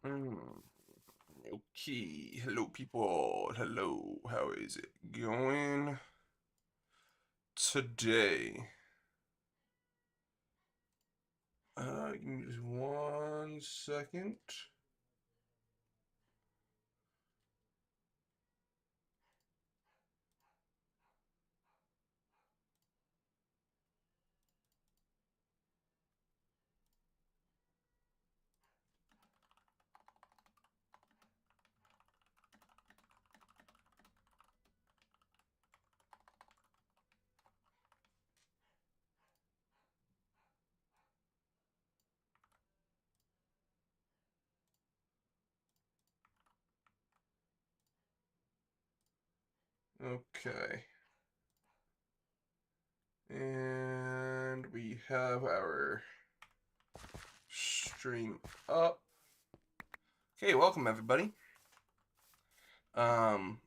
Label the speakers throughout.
Speaker 1: Mm, okay. Hello, people. Hello. How is it going today? Give me just 1 second. Okay. And we have our stream up. Okay, welcome everybody. Um,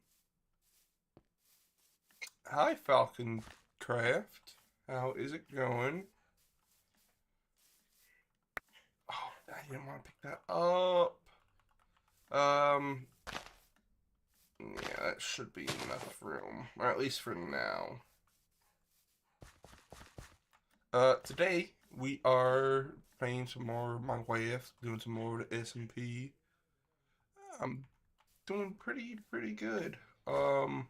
Speaker 1: Hi Falcon Craft. How is it going? Oh, I didn't want to pick that up. Um, yeah, that should be enough room, or at least for now. Today we are playing some more Minecraft, doing some more SMP. I'm doing pretty good. Um,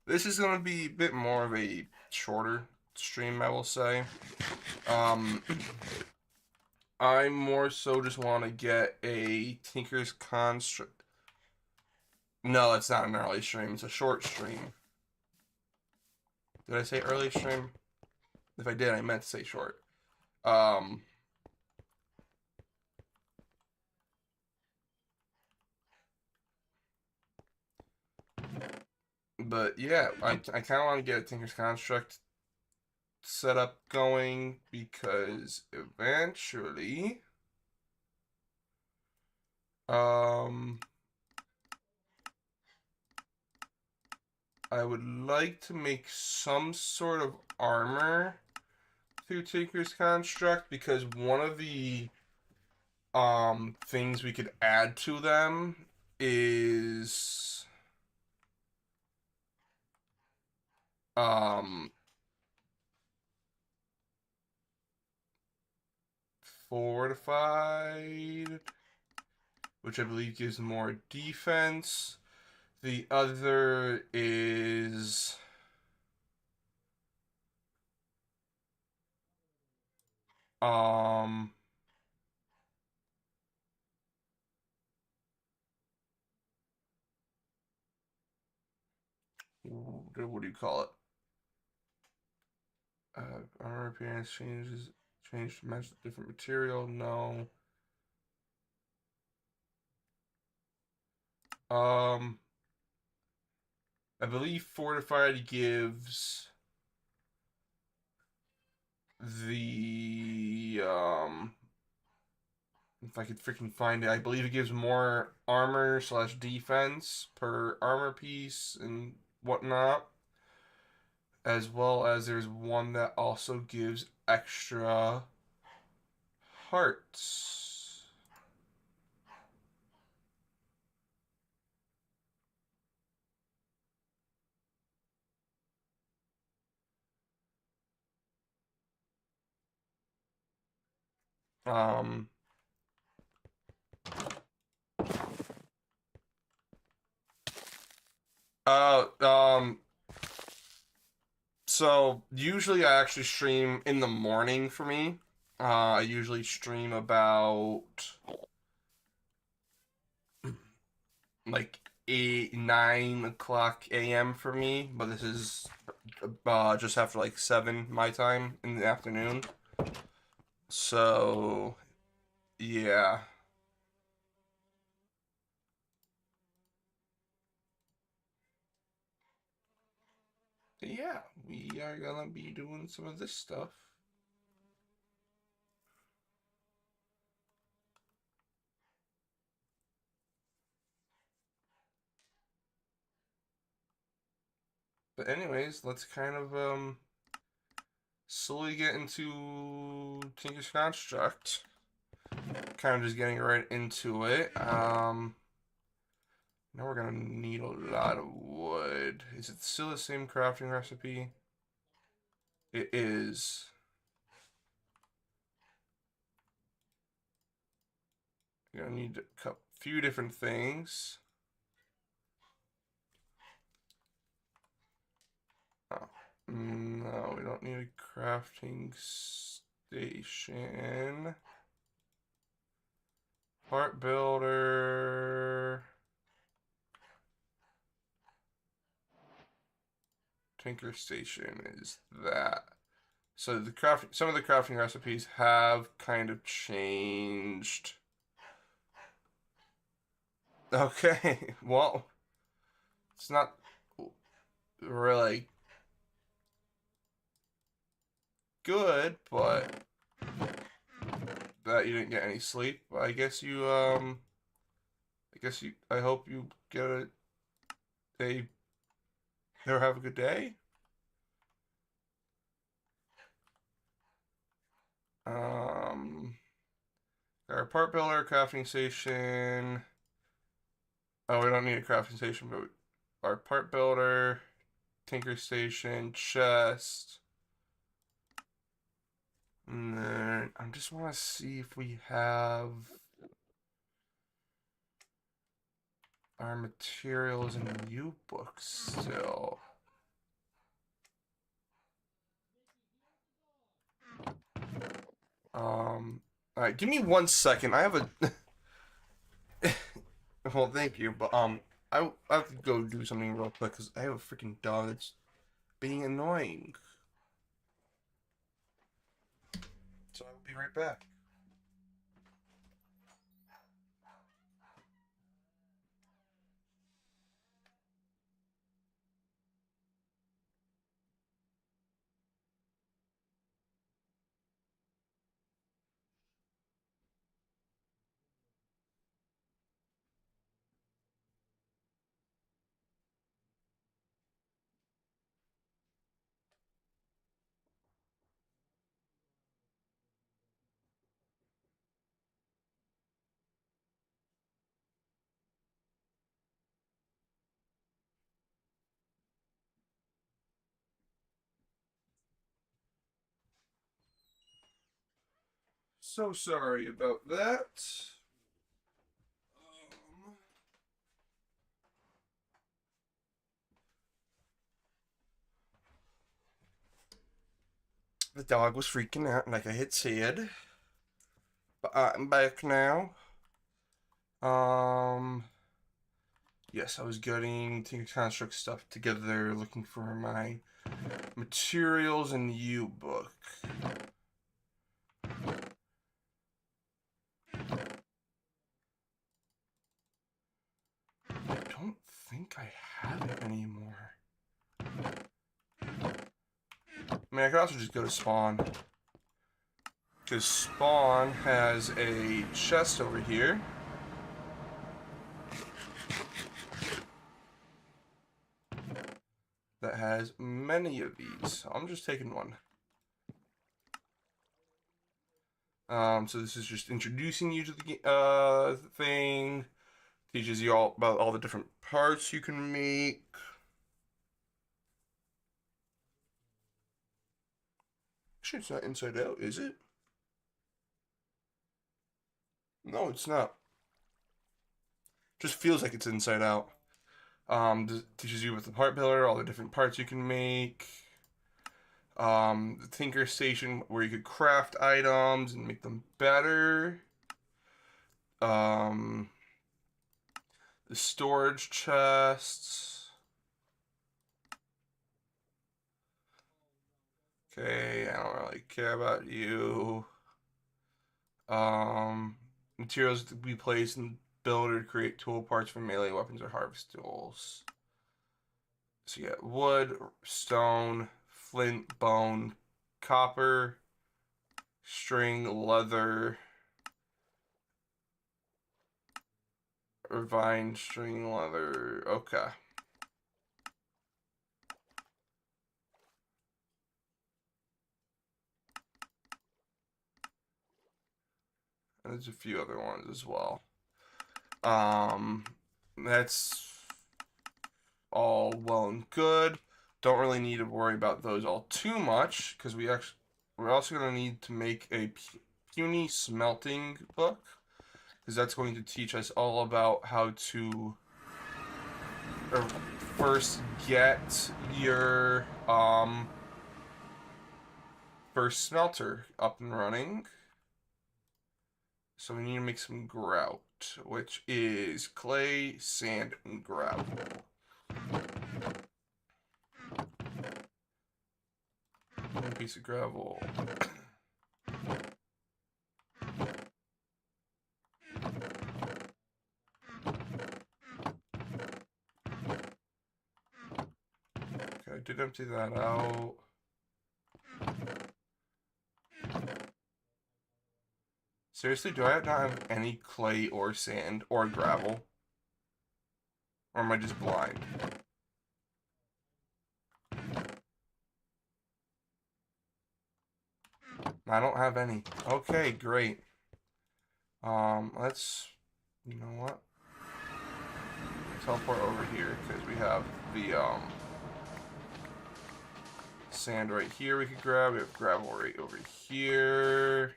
Speaker 1: this is gonna be a bit more of a shorter stream, I will say. Um, I more so just want to get a Tinker's Construct. No, it's not an early stream. It's a short stream. Did I say early stream? If I did, I meant to say short. Um, but yeah, I kind of want to get a Tinker's Construct setup going because eventually, um, I would like to make some sort of armor through Tinker's Construct because one of the things we could add to them is um fortified, which I believe gives more defense. The other is um what do you call it? Armor appearance change to match the different material. No. Um, I believe fortified gives the if I could freaking find it, I believe it gives more armor slash defense per armor piece and whatnot, as well as there's one that also gives extra hearts. Um, uh, um, so usually I actually stream in the morning for me. I usually stream about like 8, 9 o'clock a.m. for me, but this is just after like 7 my time in the afternoon. So yeah, yeah, we are gonna be doing some of this stuff. But anyways, let's kind of slowly get into Tinker's Construct kind of just getting right into it. Now we're gonna need a lot of wood. Is it still the same crafting recipe? It is. You're gonna need a few different things. Oh, no, we don't need a crafting station. Part builder. Tinker station is that. So some of the crafting recipes have kind of changed. Okay, well, it's not really good, but that you didn't get any sleep. I hope you get a or have a good day. Our part builder, crafting station. Oh, we don't need a crafting station, but our part builder, tinker station, chest. And then I just want to see if we have our materials in the U book still. All right, give me 1 second. I have a well, thank you, but I have to go do something real quick because I have a freaking dog that's being annoying. So I will be right back. So sorry about that. The dog was freaking out, like I had said. But I'm back now. Um, yes, I was getting Tinker Construct stuff together, looking for my materials in the U book. I don't think I have it anymore. I mean, I could also just go to Spawn. Because Spawn has a chest over here. That has many of these. So I'm just taking one. So this is just introducing you to the thing. Teaches you all about all the different parts you can make. Actually, it's not inside out, is it? No, it's not. Just feels like it's inside out. Teaches you with the part builder, all the different parts you can make. The Tinker Station where you could craft items and make them better. The storage chests. Okay, I don't really care about you. Materials to be placed in the builder to create tool parts for melee weapons or harvest tools. So you got wood, stone, flint, bone, copper, string, leather, or vine, string, leather. Okay. And there's a few other ones as well. That's all well and good. Don't really need to worry about those all too much because we're also going to need to make a puny smelting book because that's going to teach us all about how to first get your first smelter up and running. So we need to make some grout, which is clay, sand, and gravel. One piece of gravel. Okay, I did empty that out. Seriously, do I not have any clay or sand or gravel? Or am I just blind? I don't have any. Okay, great. Let's, you know what? Teleport over here because we have the sand right here we could grab. We have gravel right over here.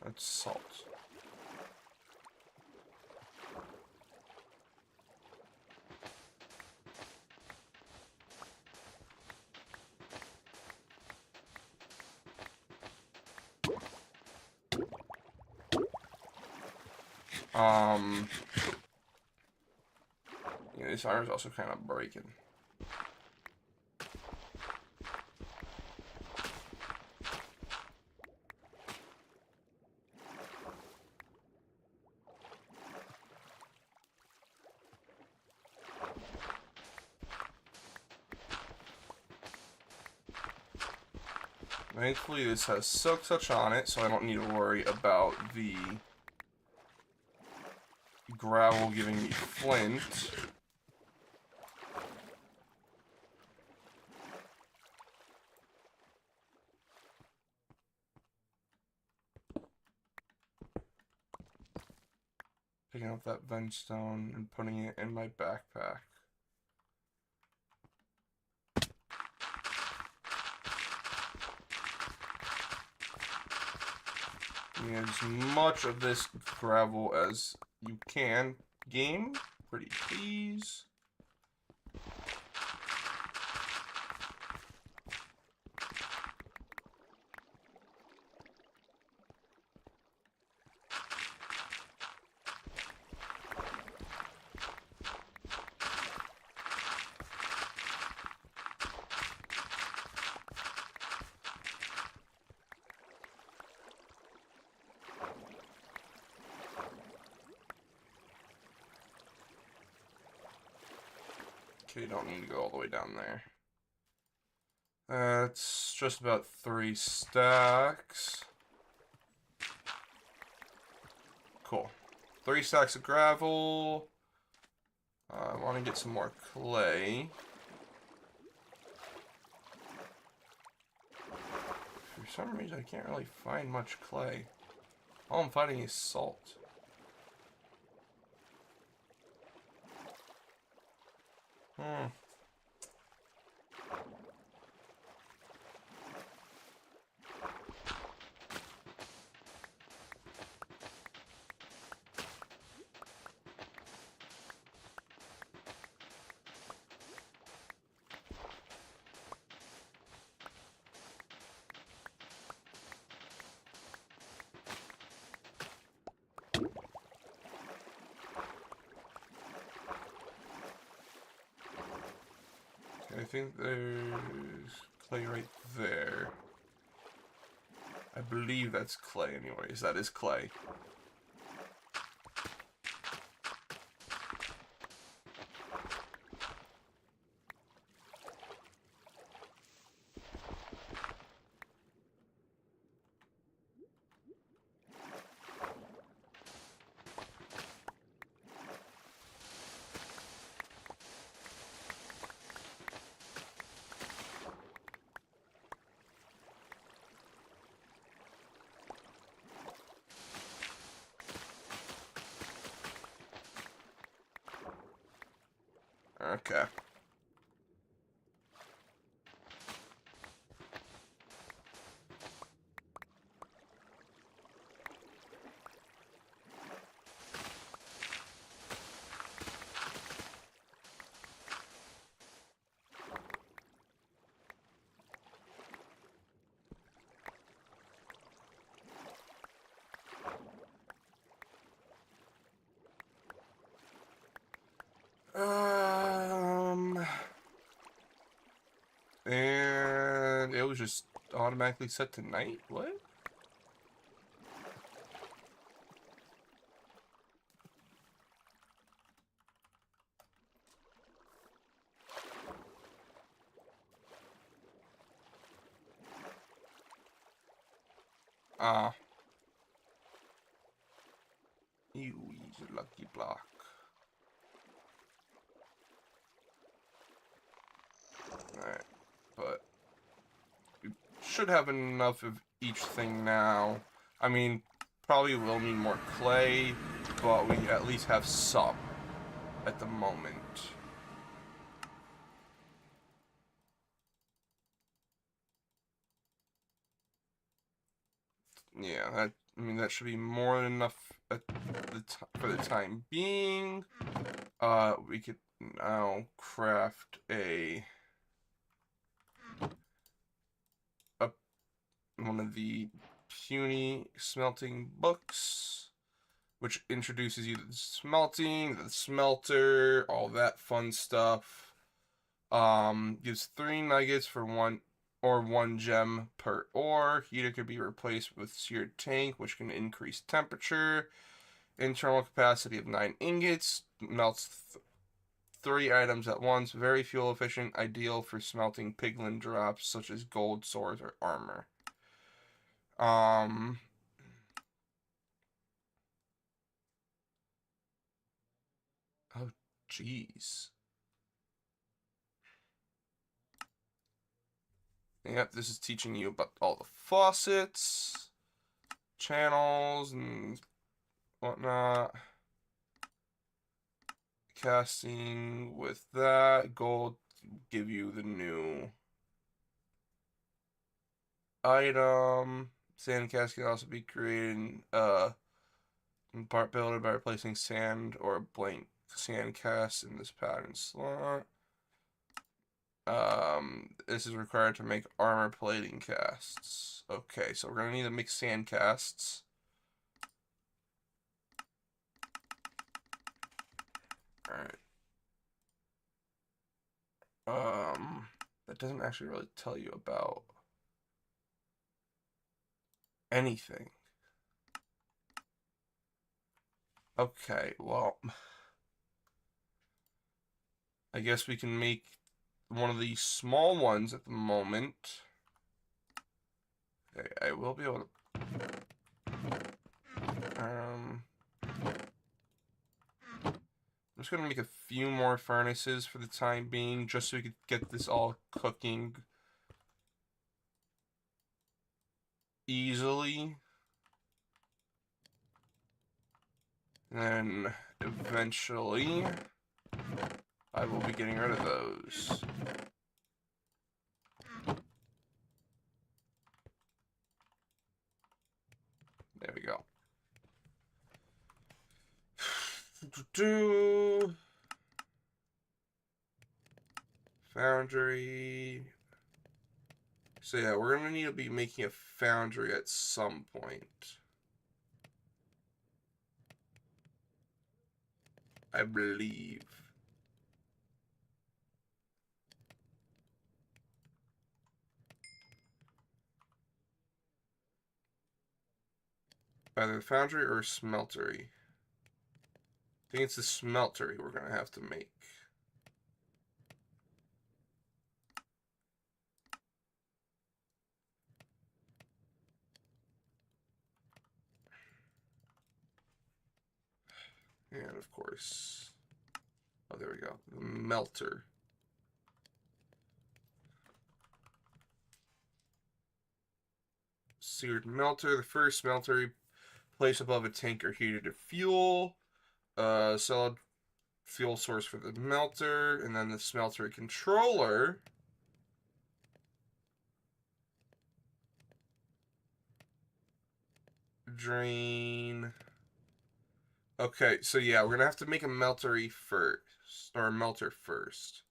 Speaker 1: That's salt. Yeah, this iron's also kind of breaking. Thankfully, this has silk touch on it, so I don't need to worry about the gravel giving me flint. Picking up that ventstone and putting it in my backpack. Get as much of this gravel as you can. Game, pretty please. Okay, don't need to go all the way down there. That's just about 3 stacks. Cool. 3 stacks of gravel. I want to get some more clay. For some reason, I can't really find much clay. All I'm finding is salt. I think there's clay right there. I believe that's clay anyways. That is clay. Okay. And it was just automatically set to night? What? Ah. You use a lucky block. Alright. But we should have enough of each thing now. I mean, probably will need more clay, but we at least have some at the moment. Yeah, I mean, that should be more than enough for the time being. We could now craft one of the puny smelting books, which introduces you to the smelting, the smelter, all that fun stuff. Gives 3 nuggets for one gem per ore. Heater could be replaced with seared tank, which can increase temperature. Internal capacity of 9 ingots. Melts 3 items at once. Very fuel efficient. Ideal for smelting piglin drops such as gold, swords, or armor. Oh, jeez. Yep, this is teaching you about all the faucets, channels, and whatnot. Casting with that. Gold give you the new item. Sand cast can also be created in part builder by replacing sand or a blank sand cast in this pattern slot. This is required to make armor plating casts. Okay, so we're gonna need to make sand casts. Alright. That doesn't actually really tell you about anything. Okay, well, I guess we can make one of these small ones at the moment. Okay, I will be able to I'm just gonna make a few more furnaces for the time being, just so we could get this all cooking easily. And then eventually I will be getting rid of those. There we go. Foundry. So yeah, we're gonna need to be making a foundry at some point, I believe. Either foundry or smeltery. I think it's the smeltery we're gonna have to make. And of course, oh, there we go. The melter. Seared melter. The first smelter, place above a tank or heater to fuel. Solid fuel source for the melter, and then the smeltery controller. Drain. Okay, so yeah, we're gonna have to make a meltery first, or a melter first.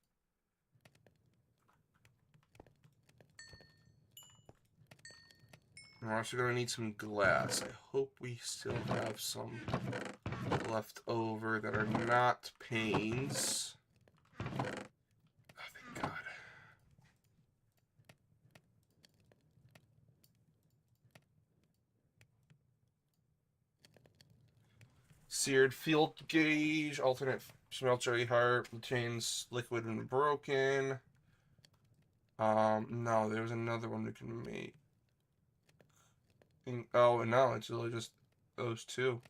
Speaker 1: We're also gonna need some glass. I hope we still have some left over that are not panes. Oh, thank God. Seared field gauge, alternate smeltery heart, retains liquid when broken. No, there's another one we can make. Oh, no, it's really just those two.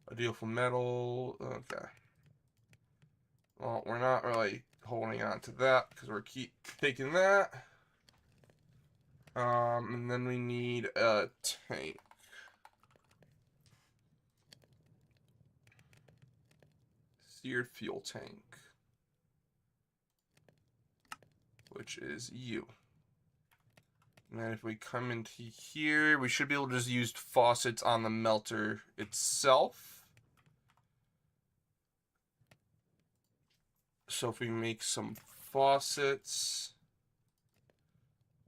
Speaker 1: A deal for metal. Okay. Well, we're not really holding on to that because we're keep taking that. And then we need a tank. Seared fuel tank. Which is you. And then if we come into here, we should be able to just use faucets on the melter itself. So if we make some faucets,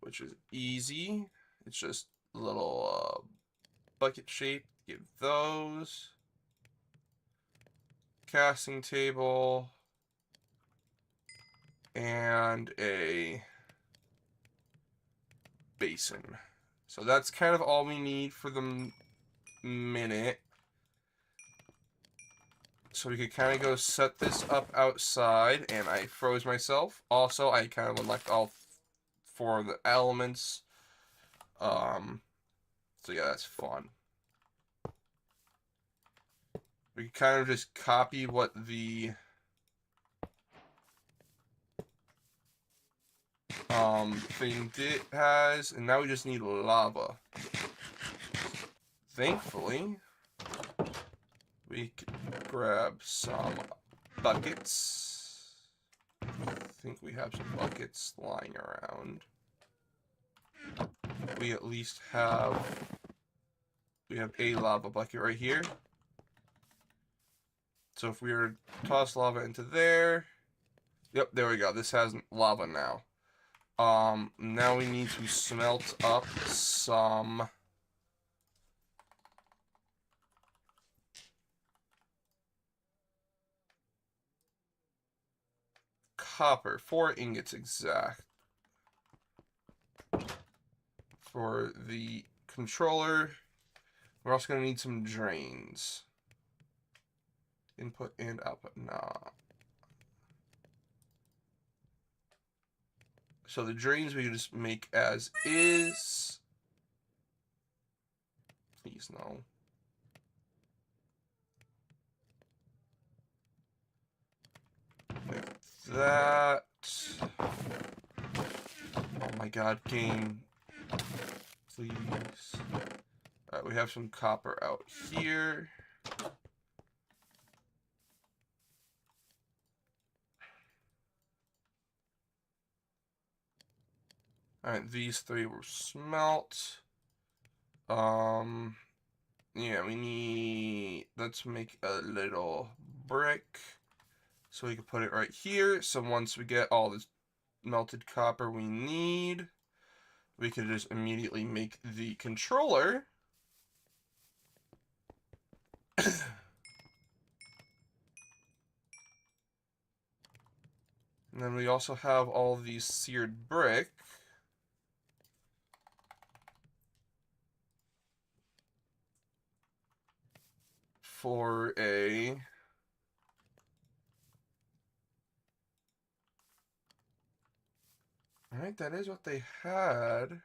Speaker 1: which is easy, it's just a little bucket shape, give those. Casting table. And a basin. So that's kind of all we need for the minute. So we could kind of go set this up outside, and I froze myself. Also, I kind of unlocked all four of the elements. So yeah, that's fun. We can kind of just copy what the thing has, and now we just need lava. Thankfully, we can grab some buckets. I think we have some buckets lying around. We at least have a lava bucket right here. So if we were to toss lava into there, yep, there we go. This has lava now. Now we need to smelt up some copper, 4 ingots exact. For the controller, we're also going to need some drains. Input and output, nah. So the drains we just make as is. Please no. Like that. Oh my God, game. Please. Alright, we have some copper out here. Alright, these 3 were smelt. Yeah, we need, let's make a little brick. So we can put it right here. So once we get all this melted copper we need, we can just immediately make the controller. And then we also have all these seared brick. For a alright, that is what they had.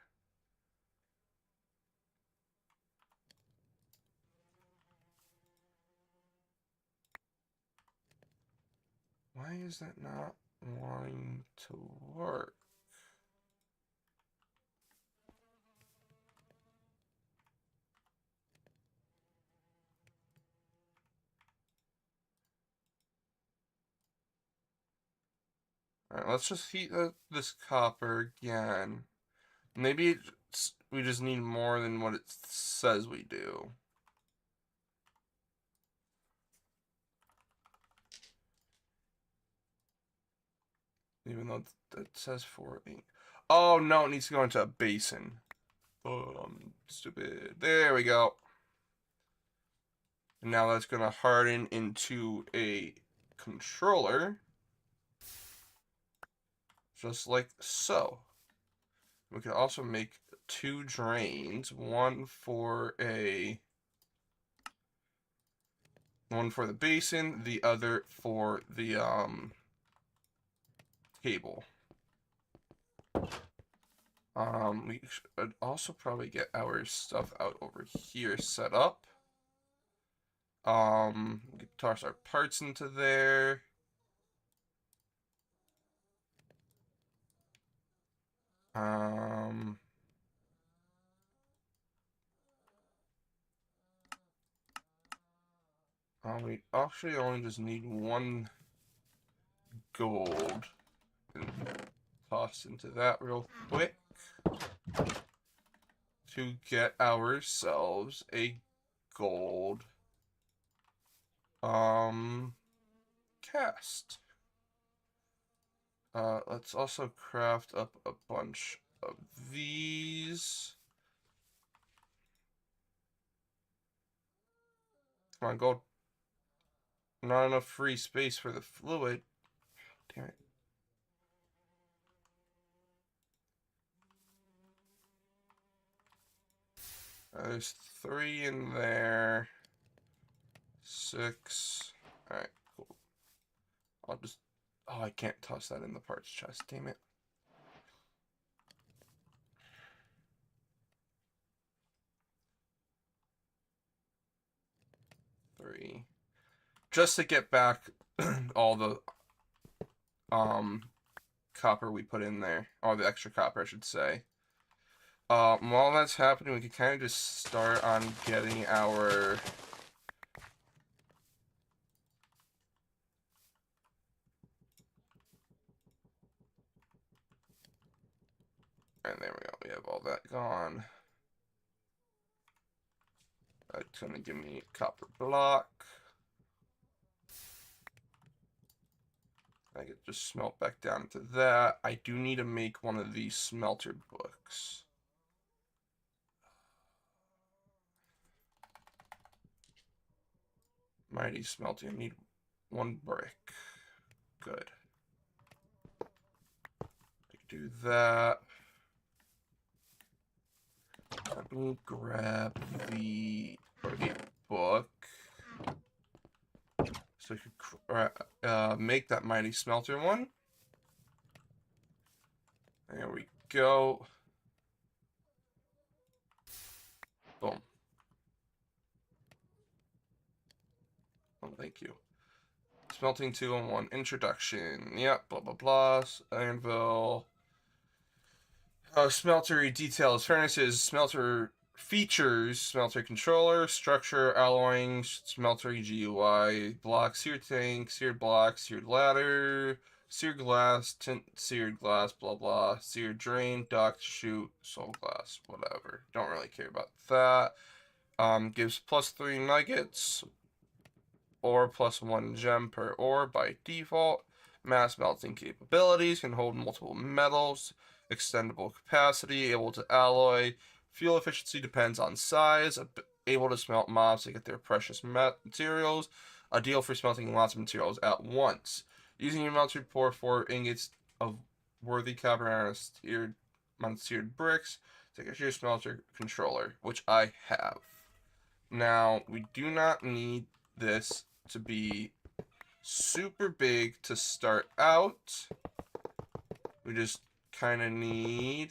Speaker 1: Why is that not wanting to work? Alright, let's just heat this copper again. Maybe we just need more than what it says we do. Even though it says 4. Oh, no, it needs to go into a basin. Oh, I'm stupid. There we go. And now that's going to harden into a controller. Just like so. We can also make 2 drains. One for the basin, the other for the cable. We should also probably get our stuff out over here set up. We can toss our parts into there. We actually only just need 1 gold. And toss into that real quick to get ourselves a gold cast. Let's also craft up a bunch of these. Come on, gold. Not enough free space for the fluid. Damn it. There's 3 in there. 6. Alright, cool. I'll just... Oh, I can't toss that in the parts chest. Damn it. Three. Just to get back all the copper we put in there. All the extra copper, I should say. While that's happening, we can kind of just start on getting our... And there we go. We have all that gone. That's going to give me a copper block. I could just smelt back down into that. I do need to make one of these smelter books. Mighty smelting. I need 1 brick. Good. I can do that. Let me grab the book. So I could make that mighty smelter one. There we go. Boom. Oh, thank you. Smelting 2-in-1 introduction. Yep, blah blah blah. Anvil. Smeltery details, furnaces, smelter features, smelter controller, structure, alloying, smeltery GUI, block, seared tank, seared block, seared ladder, seared glass, tint, seared glass, blah blah, seared drain, duct, chute, soul glass, whatever. Don't really care about that. Gives +3 nuggets or +1 gem per ore by default. Mass melting capabilities, can hold multiple metals. Extendable capacity, able to alloy. Fuel efficiency depends on size. Able to smelt mobs to get their precious materials. Ideal for smelting lots of materials at once. Using your melter, pour 4 ingots of worthy copper on seared bricks to get your smelter controller, which I have. Now, we do not need this to be super big to start out. We just kind of need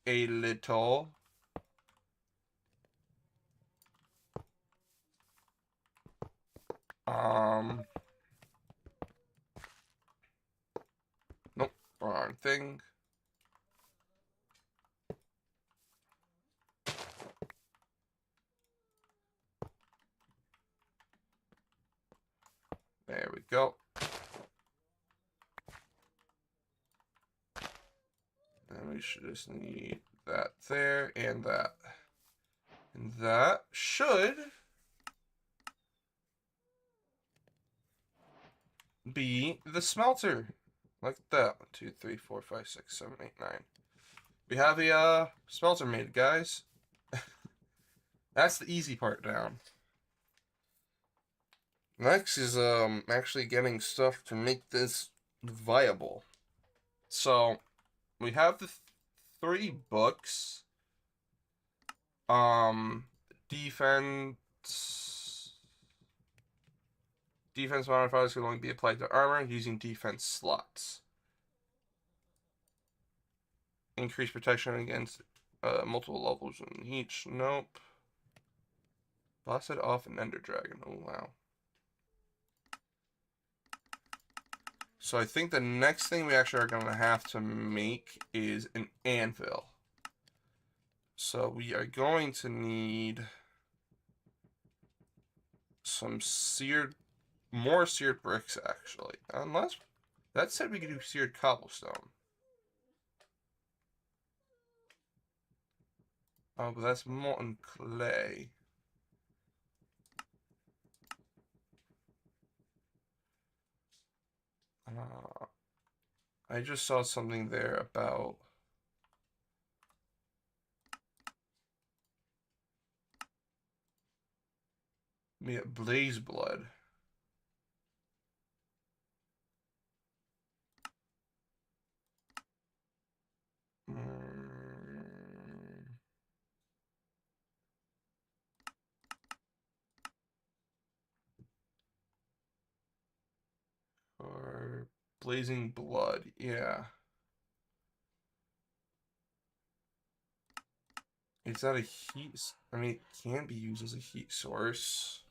Speaker 1: a little nope, wrong thing. There we go. we should just need that there and that. And that should be the smelter. Like that. 1, 2, 3, 4, 5, 6, 7, 8, 9. We have a smelter made, guys. That's the easy part down. Next is actually getting stuff to make this viable. So we have the 3 books. Defense modifiers can only be applied to armor using defense slots. Increase protection against multiple levels in each. Nope. Blasted off an Ender Dragon. Oh, wow. So I think the next thing we actually are going to have to make is an anvil. So we are going to need some more seared bricks, actually. Unless, that said we could do seared cobblestone. Oh, but that's molten clay. I just saw something there about blaze blood. Or blazing blood, yeah. Is that a heat? I mean, it can be used as a heat source.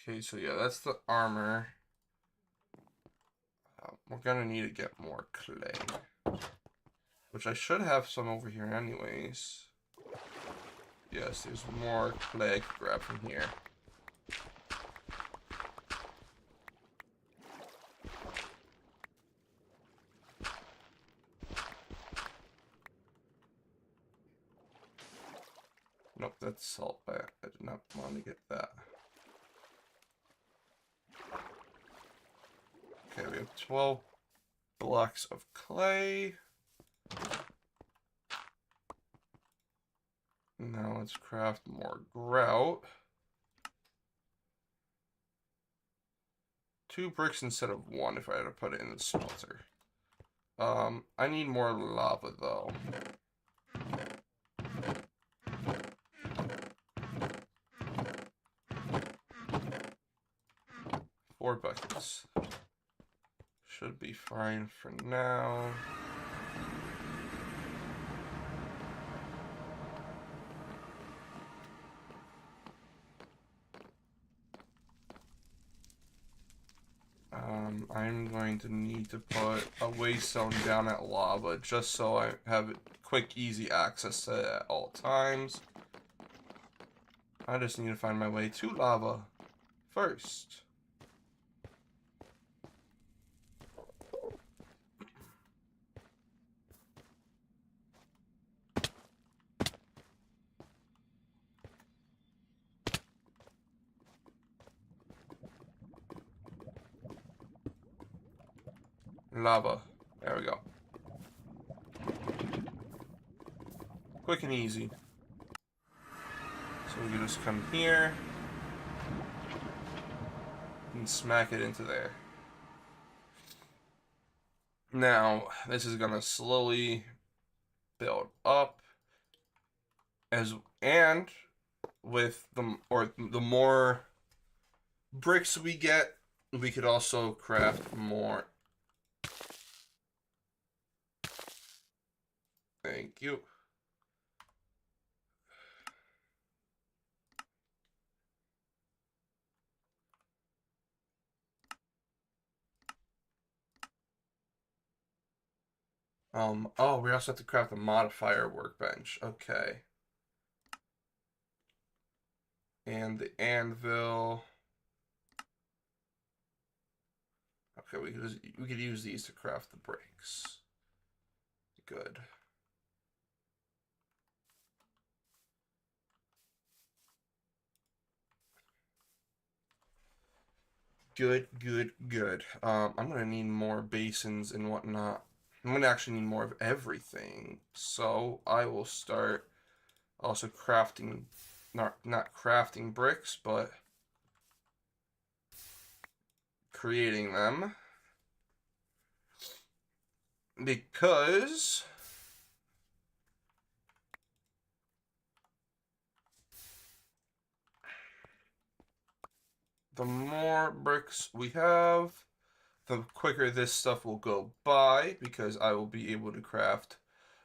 Speaker 1: Okay, so yeah, that's the armor. We're gonna need to get more clay. Which I should have some over here anyways. Yes, there's more clay to grab from here. Nope, that's salt back. I did not want to get that. Okay, we have 12 blocks of clay. Now let's craft more grout. 2 bricks instead of 1 if I had to put it in the smelter. I need more lava though. 4 buckets. Should be fine for now. I'm going to need to put a waystone down at lava just so I have quick, easy access to it at all times. I just need to find my way to lava first. Lava. There we go. Quick and easy. So we can just come here and smack it into there. Now, this is gonna slowly build up and with the more bricks we get, we could also craft more Thank you. Oh, we also have to craft a modifier workbench. Okay. And the anvil. Okay, we could use these to craft the bricks. Good. Good, good, good. I'm gonna need more basins and whatnot. I'm gonna actually need more of everything. So I will start also crafting, not crafting bricks, but creating them. Because the more bricks we have, the quicker this stuff will go by, because I will be able to craft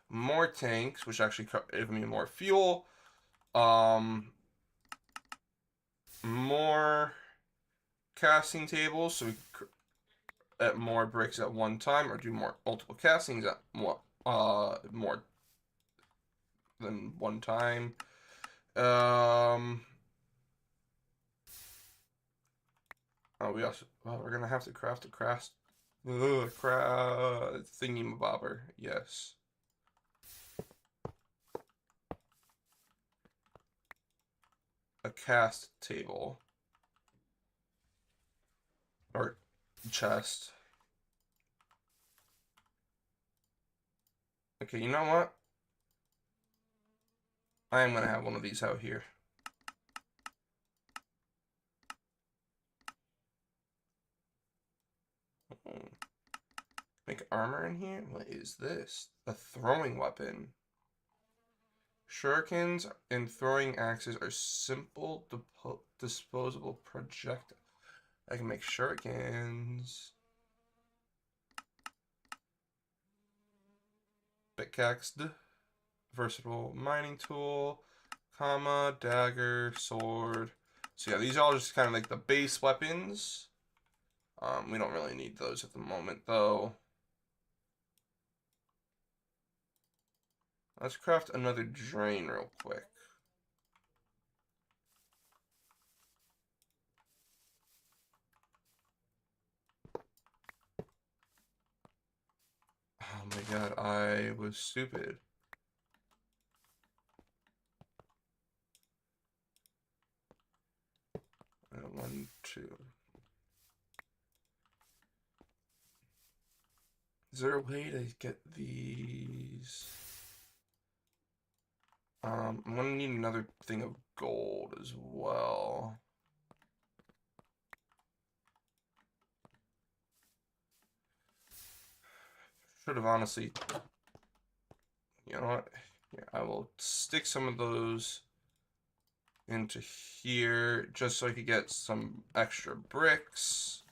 Speaker 1: more tanks, which actually give me more fuel, more casting tables, so we can at more bricks at one time, or do multiple castings at more than one time. Oh, we're gonna have to craft a craft thingy bobber. Yes. A cast table. Or chest. Okay, you know what? I am gonna have one of these out here. Make armor in here? What is this? A throwing weapon. Shurikens and throwing axes are simple disposable projectiles. I can make shurikens. Pickaxe. Versatile mining tool. Comma, dagger, sword. So yeah, these are all just kind of like the base weapons. We don't really need those at the moment, though. Let's craft another drain real quick. Oh my god, I was stupid. One, two. Is there a way to get these? I'm gonna need another thing of gold as well. Should have honestly. You know what? Yeah, I will stick some of those into here just so I could get some extra bricks.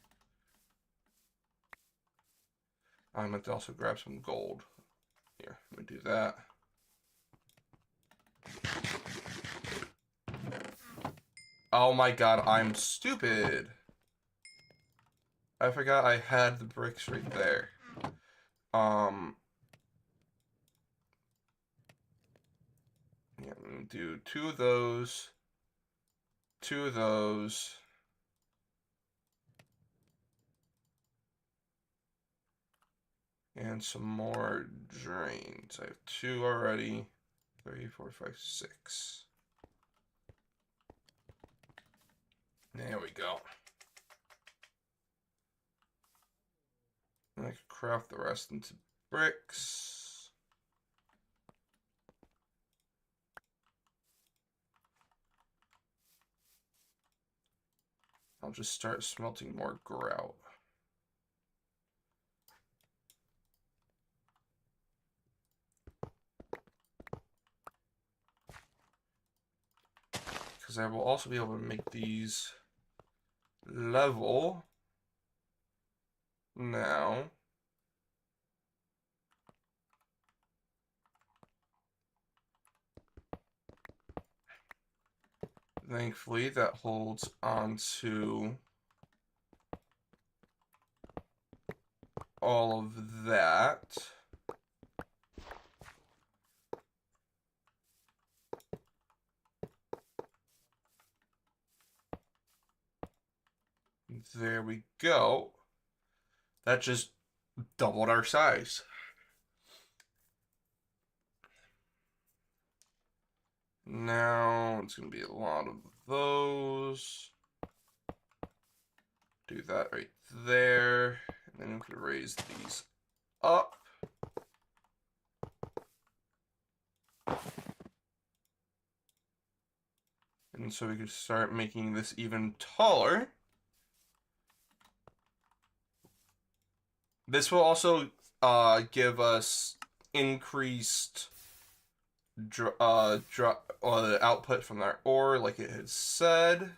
Speaker 1: I'm going to also grab some gold. Here, let me do that. Oh my god, I'm stupid. I forgot I had the bricks right there. Yeah, I'm gonna do two of those, and some more drains. I have two already. 3, 4, 5, 6. There we go. And I can craft the rest into bricks. I'll just start smelting more grout. Because I will also be able to make these level now. Thankfully, that holds onto all of that. There we go. That just doubled our size. Now it's going to be a lot of those. Do that right there. And then we can raise these up. And so we can start making this even taller. This will also give us increased output from our ore, like it had said.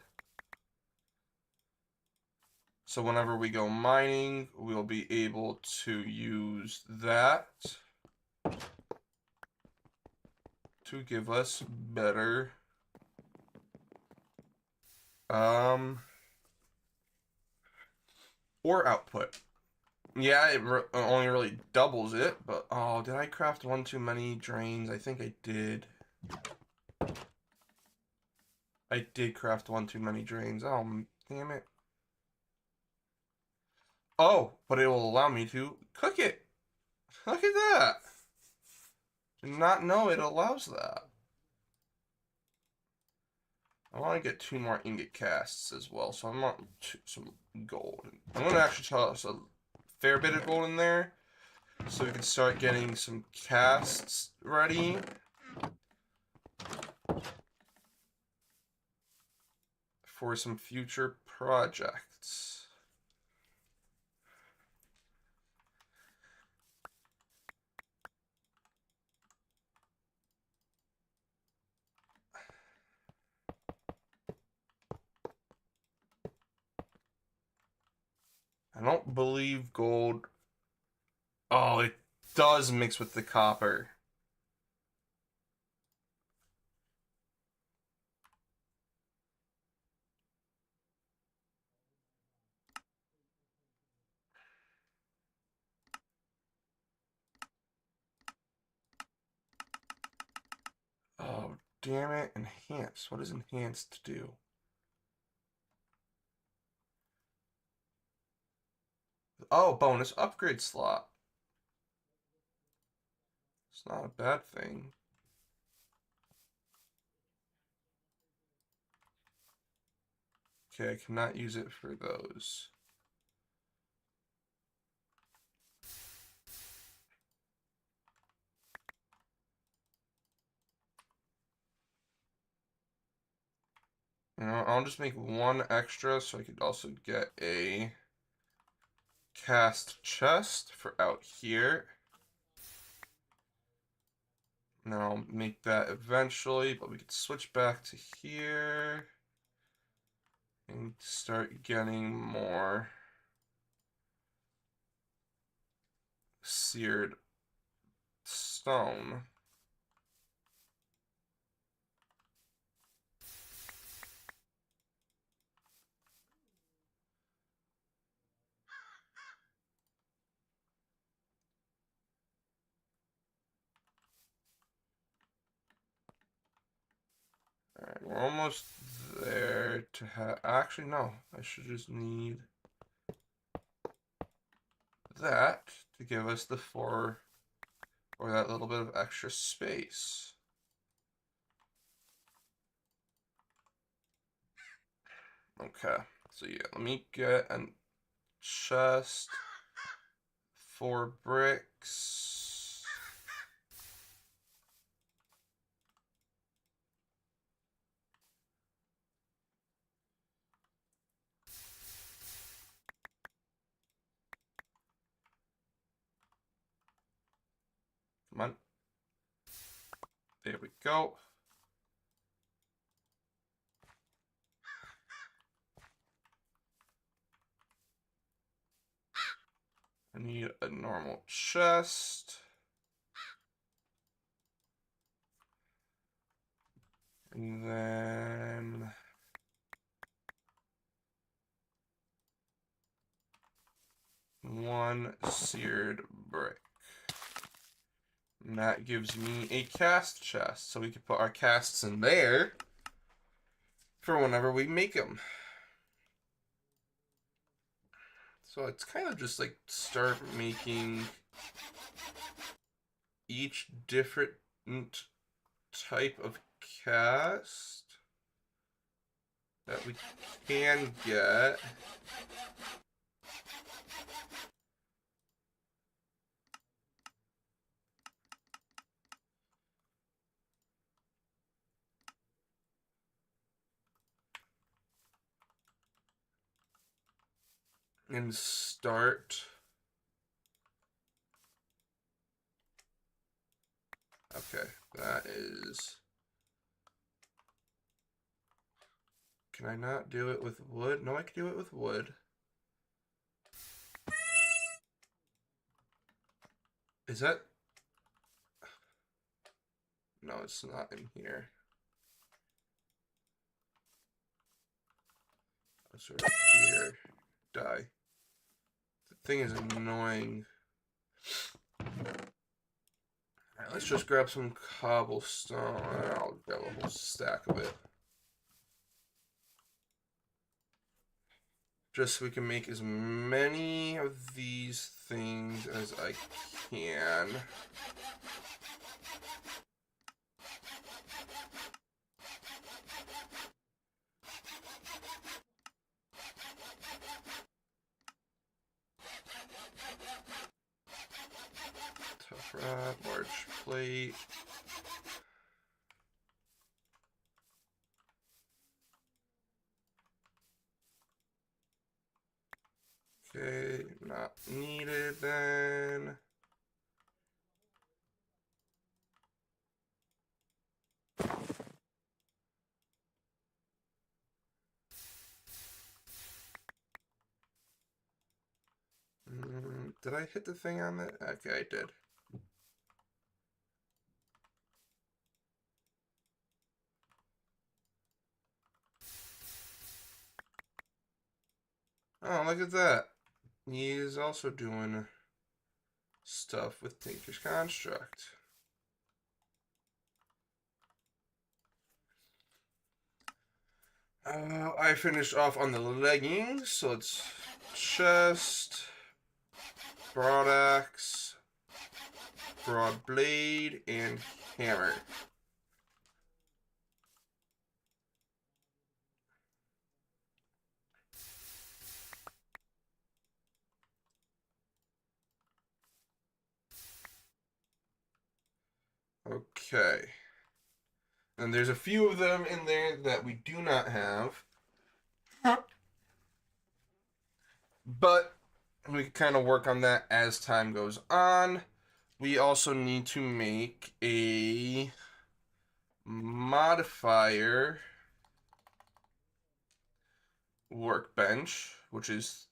Speaker 1: So whenever we go mining, we'll be able to use that to give us better ore output. Yeah, it only really doubles it, but oh, did I craft one too many drains? I think I did. I did craft one too many drains. Oh, damn it. Oh, but it will allow me to cook it. Look at that. Did not know it allows that. I want to get 2 more ingot casts as well, so I want some gold. I'm going to actually toss a fair bit of gold in there so we can start getting some casts ready. For some future projects. I don't believe gold. Oh, it does mix with the copper. Oh, damn it. Enhance. What does enhanced do? Oh, bonus upgrade slot. It's not a bad thing. Okay, I cannot use it for those. You know, I'll just make 1 extra so I could also get a cast chest for out here. And then I'll make that eventually, but we could switch back to here and start getting more seared stone. Alright, we're almost there to have. Actually, no. I should just need that to give us the 4 or that little bit of extra space. Okay, so yeah, let me get a chest, 4 bricks. Come on. There we go. I need a normal chest. And then 1 seared brick. And that gives me a cast chest, so we can put our casts in there for whenever we make them. So it's kind of just like start making each different type of cast that we can get. And start. Okay, that is. Can I not do it with wood? No, I can do it with wood. Is that? No, it's not in here. It's right here. Die. The thing is annoying. Alright, let's just grab some cobblestone. I'll grab a whole stack of it. Just so we can make as many of these things as I can. Tough rod, large plate. Okay, not needed then. Did I hit the thing on that? Okay, I did. Oh, look at that. He's also doing stuff with Tinker's Construct. I finished off on the leggings, so it's chest, broad axe, broad blade, and hammer. Okay. And there's a few of them in there that we do not have. But we can kind of work on that as time goes on. We also need to make a modifier workbench, which is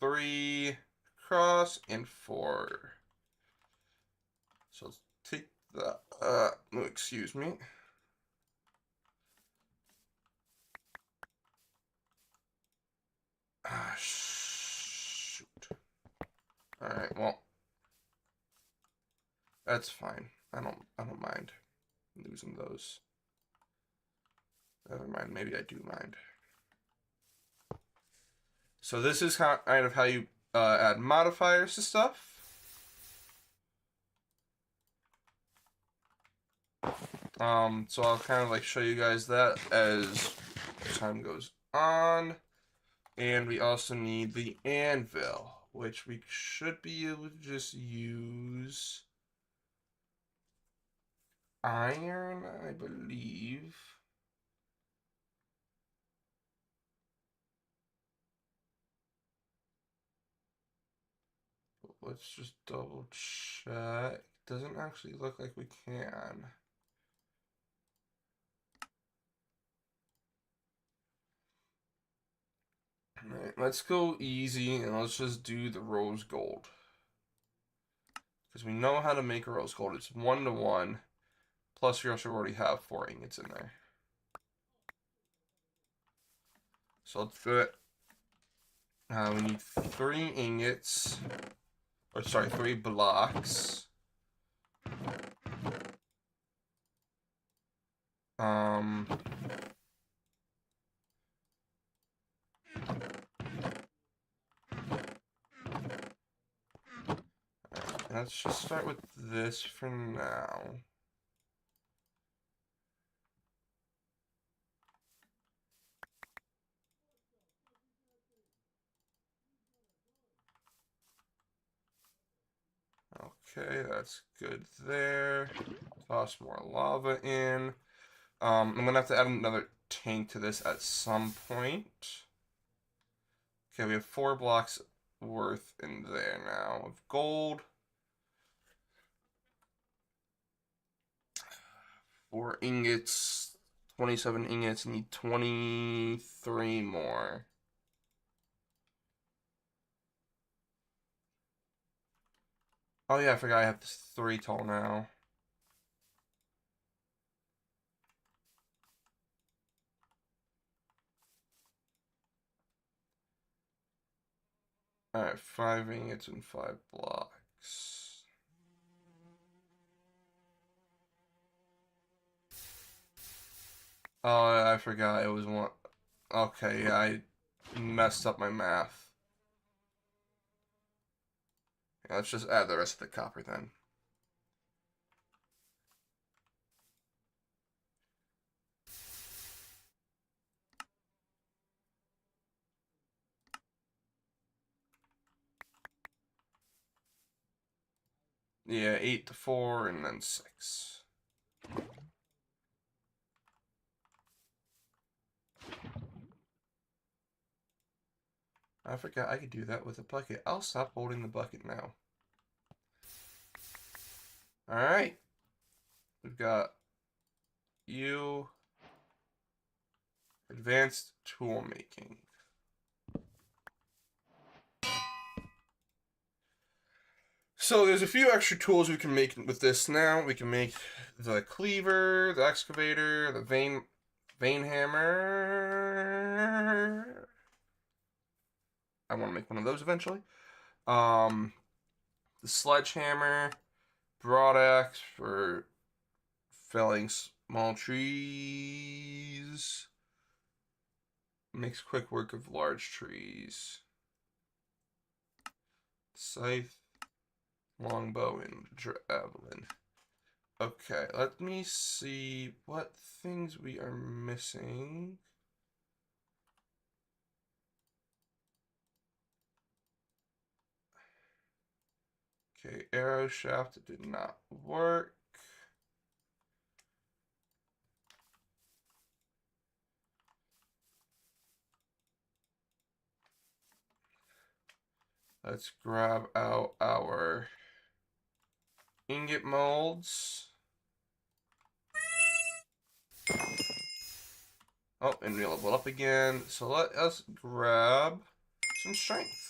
Speaker 1: 3 across and 4. So let's take the, excuse me. Ah, shoot. Alright, well. That's fine. I don't mind losing those. Never mind, maybe I do mind. So this is kind of how you add modifiers to stuff. So I'll kind of like show you guys that as time goes on. And we also need the anvil, which we should be able to just use iron, I believe. Let's just double check. Doesn't actually look like we can. Alright, let's go easy and let's just do the rose gold. Because we know how to make a rose gold. It's 1-to-1. Plus we also already have 4 ingots in there. So let's do it. We need 3 ingots. Or sorry, 3 blocks. Let's just start with this for now. Okay, that's good there. Toss more lava in. I'm gonna have to add another tank to this at some point. Okay, we have 4 blocks worth in there now of gold. 4 ingots, 27 ingots, need 23 more. Oh yeah, I forgot I have this 3 tall now. Alright, 5 ingots and 5 blocks. Oh, I forgot it was 1. Okay, yeah, I messed up my math. Yeah, let's just add the rest of the copper then. Yeah, 8 to 4 and then 6. I forgot I could do that with a bucket. I'll stop holding the bucket now. Alright. We've got you. Advanced tool making. So there's a few extra tools we can make with this now. We can make the cleaver, the excavator, the vein hammer. I want to make one of those eventually. The sledgehammer, broadaxe for felling small trees. Makes quick work of large trees. Scythe, longbow, and javelin. Okay, let me see what things we are missing. Okay, arrow shaft did not work. Let's grab out our ingot molds. Oh, and we level up again. So let us grab some strength.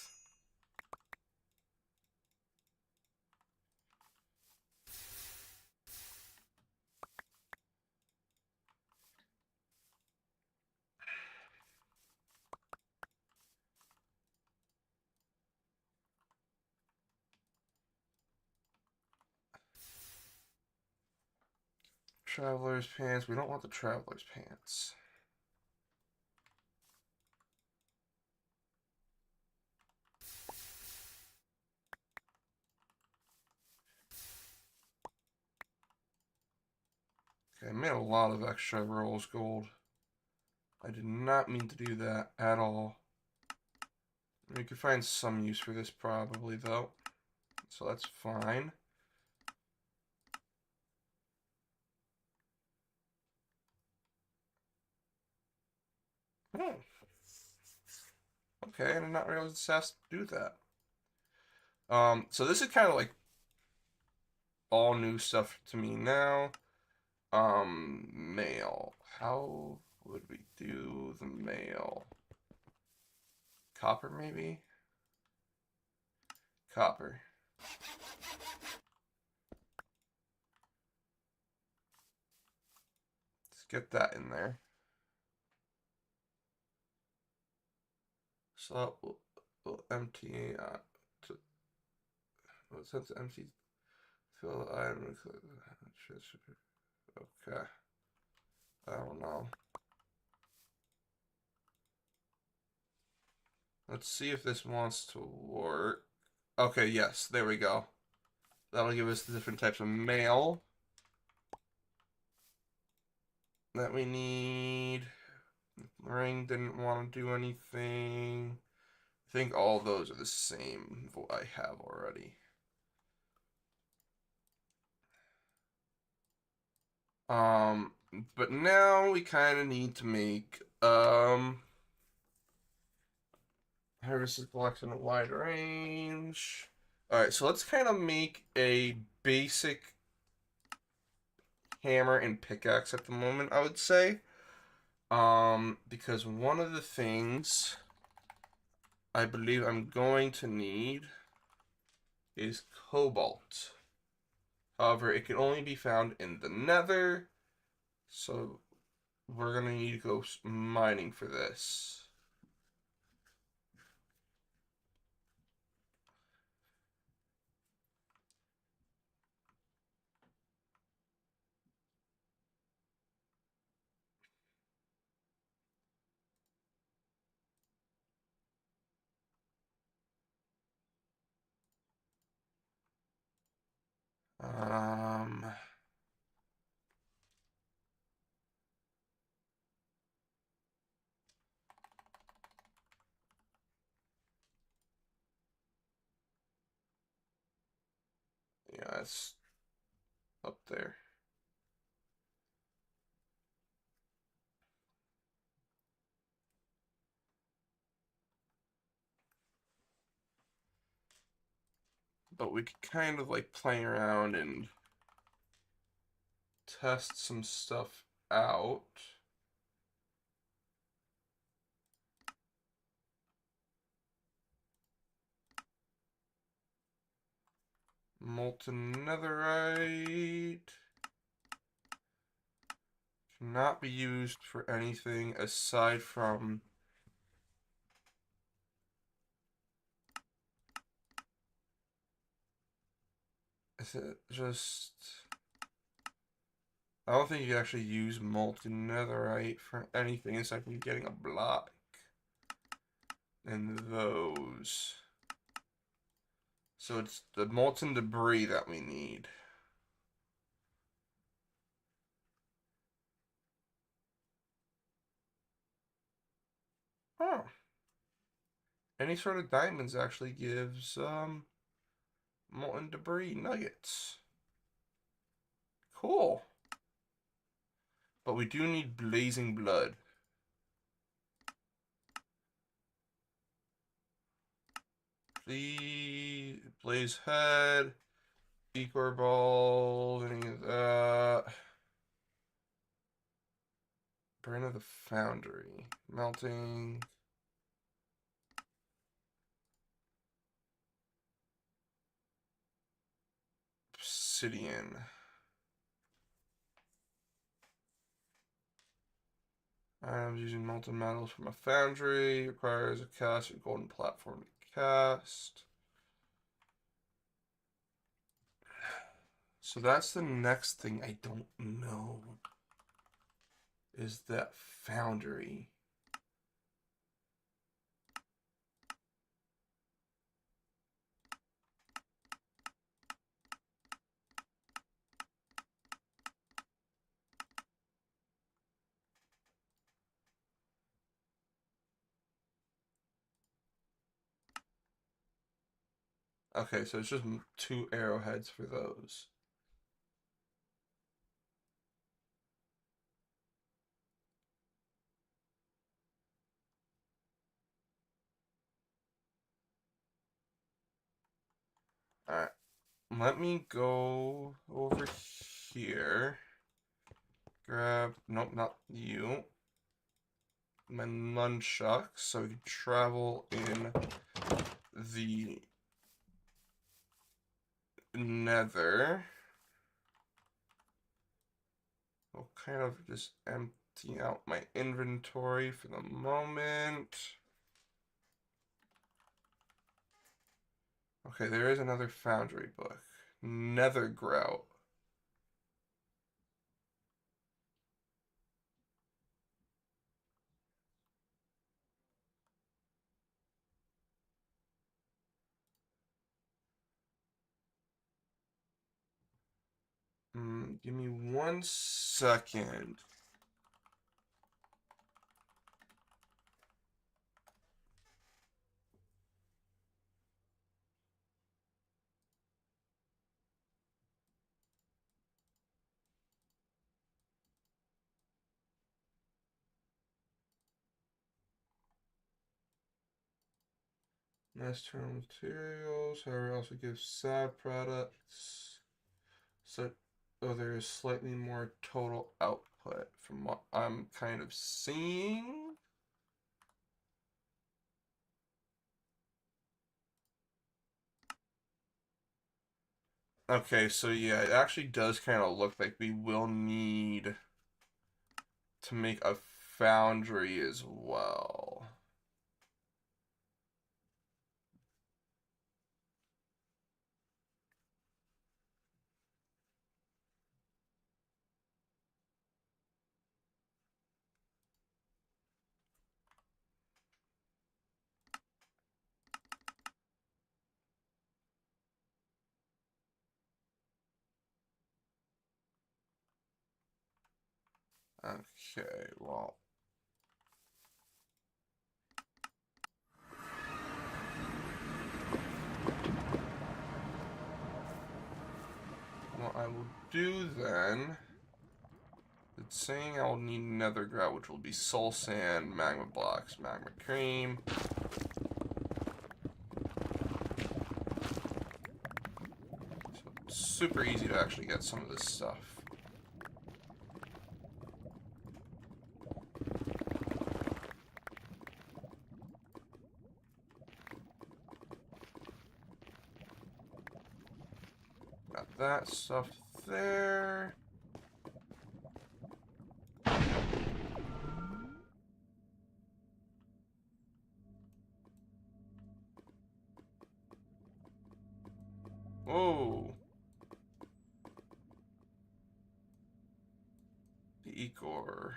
Speaker 1: Traveler's pants. We don't want the traveler's pants. Okay, I made a lot of extra rose gold. I did not mean to do that at all. We could find some use for this probably though. So that's fine. Oh. Okay, I did not realize this has to do that. So this is kind of like all new stuff to me now. Mail. How would we do the mail? Copper, maybe? Copper. Let's get that in there. So Will empty to since empty fill item. Okay. I don't know. Let's see if this wants to work. Okay, yes, there we go. That'll give us the different types of mail that we need. Ring didn't want to do anything. I think all those are the same what I have already. But now we kind of need to make harvest collection of wide range. All right, so let's kind of make a basic hammer and pickaxe at the moment, I would say. Because one of the things I believe I'm going to need is cobalt. However, it can only be found in the nether, so we're gonna need to go mining for this. Um, yeah, it's up there. But we could kind of like play around and test some stuff out. Molten netherite cannot be used for anything aside from is it just I don't think you can actually use molten netherite for anything aside from getting a block in those. So it's the molten debris that we need. Huh. Any sort of diamonds actually gives molten debris nuggets. Cool. But we do need blazing blood. The blaze head, decor balls, any of that. Brain of the foundry, melting. Obsidian. I'm using molten metals from a foundry. Requires a cast or golden platform to cast. So that's the next thing I don't know. Is that foundry. Okay, so it's just 2 arrowheads for those. Alright. Let me go over here. Grab, nope, not you. My nunchucks, so we can travel in the nether. I'll kind of just empty out my inventory for the moment. Okay, there is another foundry book. Nether grout. Give me 1 second. Mass term materials, however, also gives side products. So, oh, there is slightly more total output from what I'm kind of seeing. Okay, so yeah, it actually does kind of look like we will need to make a foundry as well. Okay, well. What I will do then, it's saying I will need nether grout, which will be soul sand, magma blocks, magma cream. So it's super easy to actually get some of this stuff. Got that stuff there. Whoa. The Ecor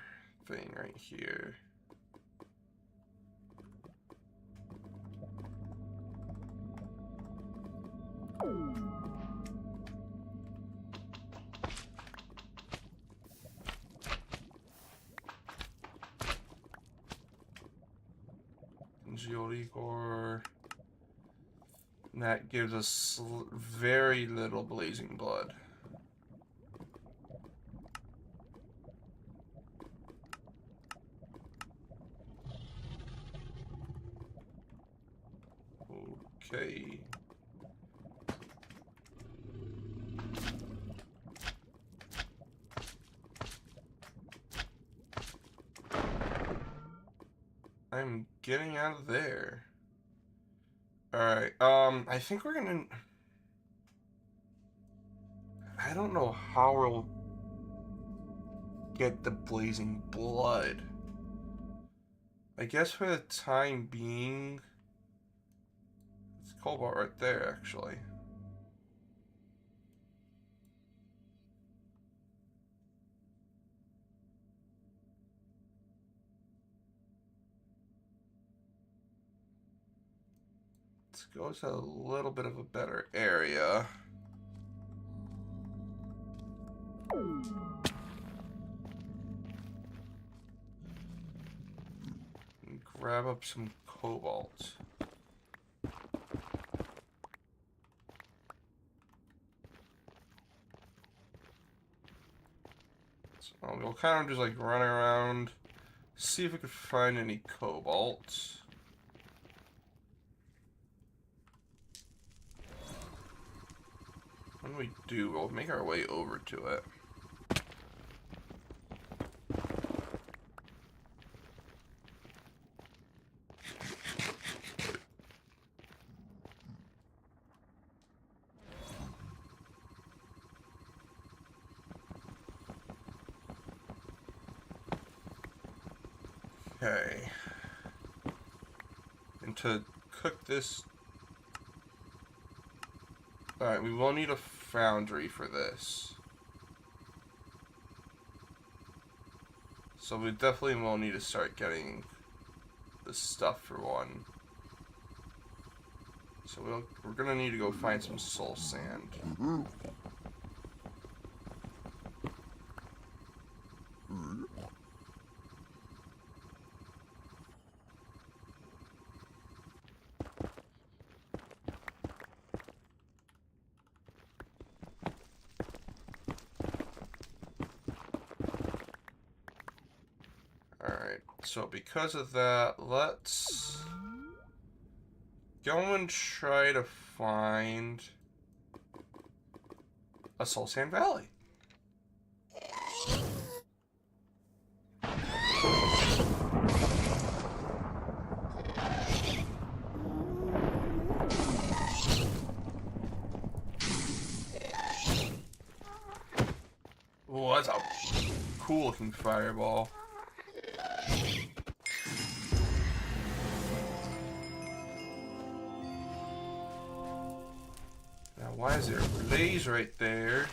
Speaker 1: thing right here. Congealed Ecor. And that gives us very little blazing blood. Okay. I'm getting out of there. Alright, I think we're gonna... I don't know how we'll get the blazing blood. I guess for the time being... It's cobalt right there, actually. Let's go to a little bit of a better area. And grab up some cobalt. So we'll kind of just like run around, see if we can find any cobalt. When we do, we'll make our way over to it. Okay. And to cook this Alright, we will need a foundry for this. So we definitely will need to start getting the stuff for one. So we're gonna need to go find some soul sand. Alright, so because of that, let's go and try to find a Soul Sand Valley. Oh, that's a cool looking fireball. Now, why is there a blaze right there?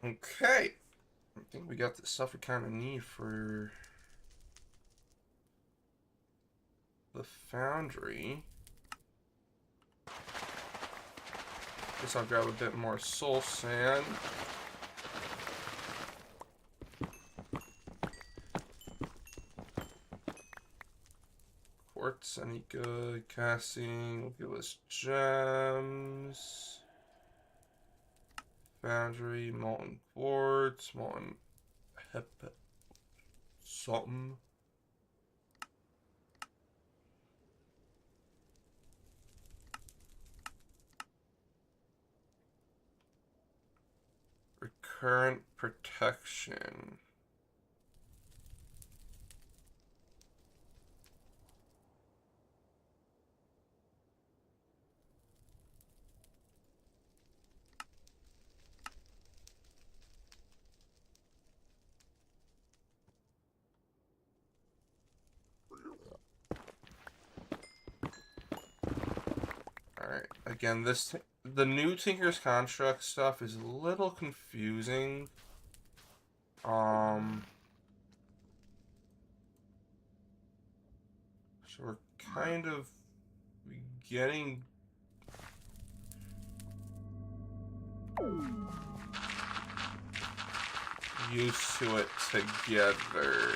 Speaker 1: Okay. I think we got the stuff we kind of need for the foundry. Guess I'll grab a bit more soul sand. Quartz, any good? Casting will give us gems. Foundry, molten quartz, molten something. Recurrent protection. Alright, again, the new Tinker's Construct stuff is a little confusing. So we're kind of getting used to it together.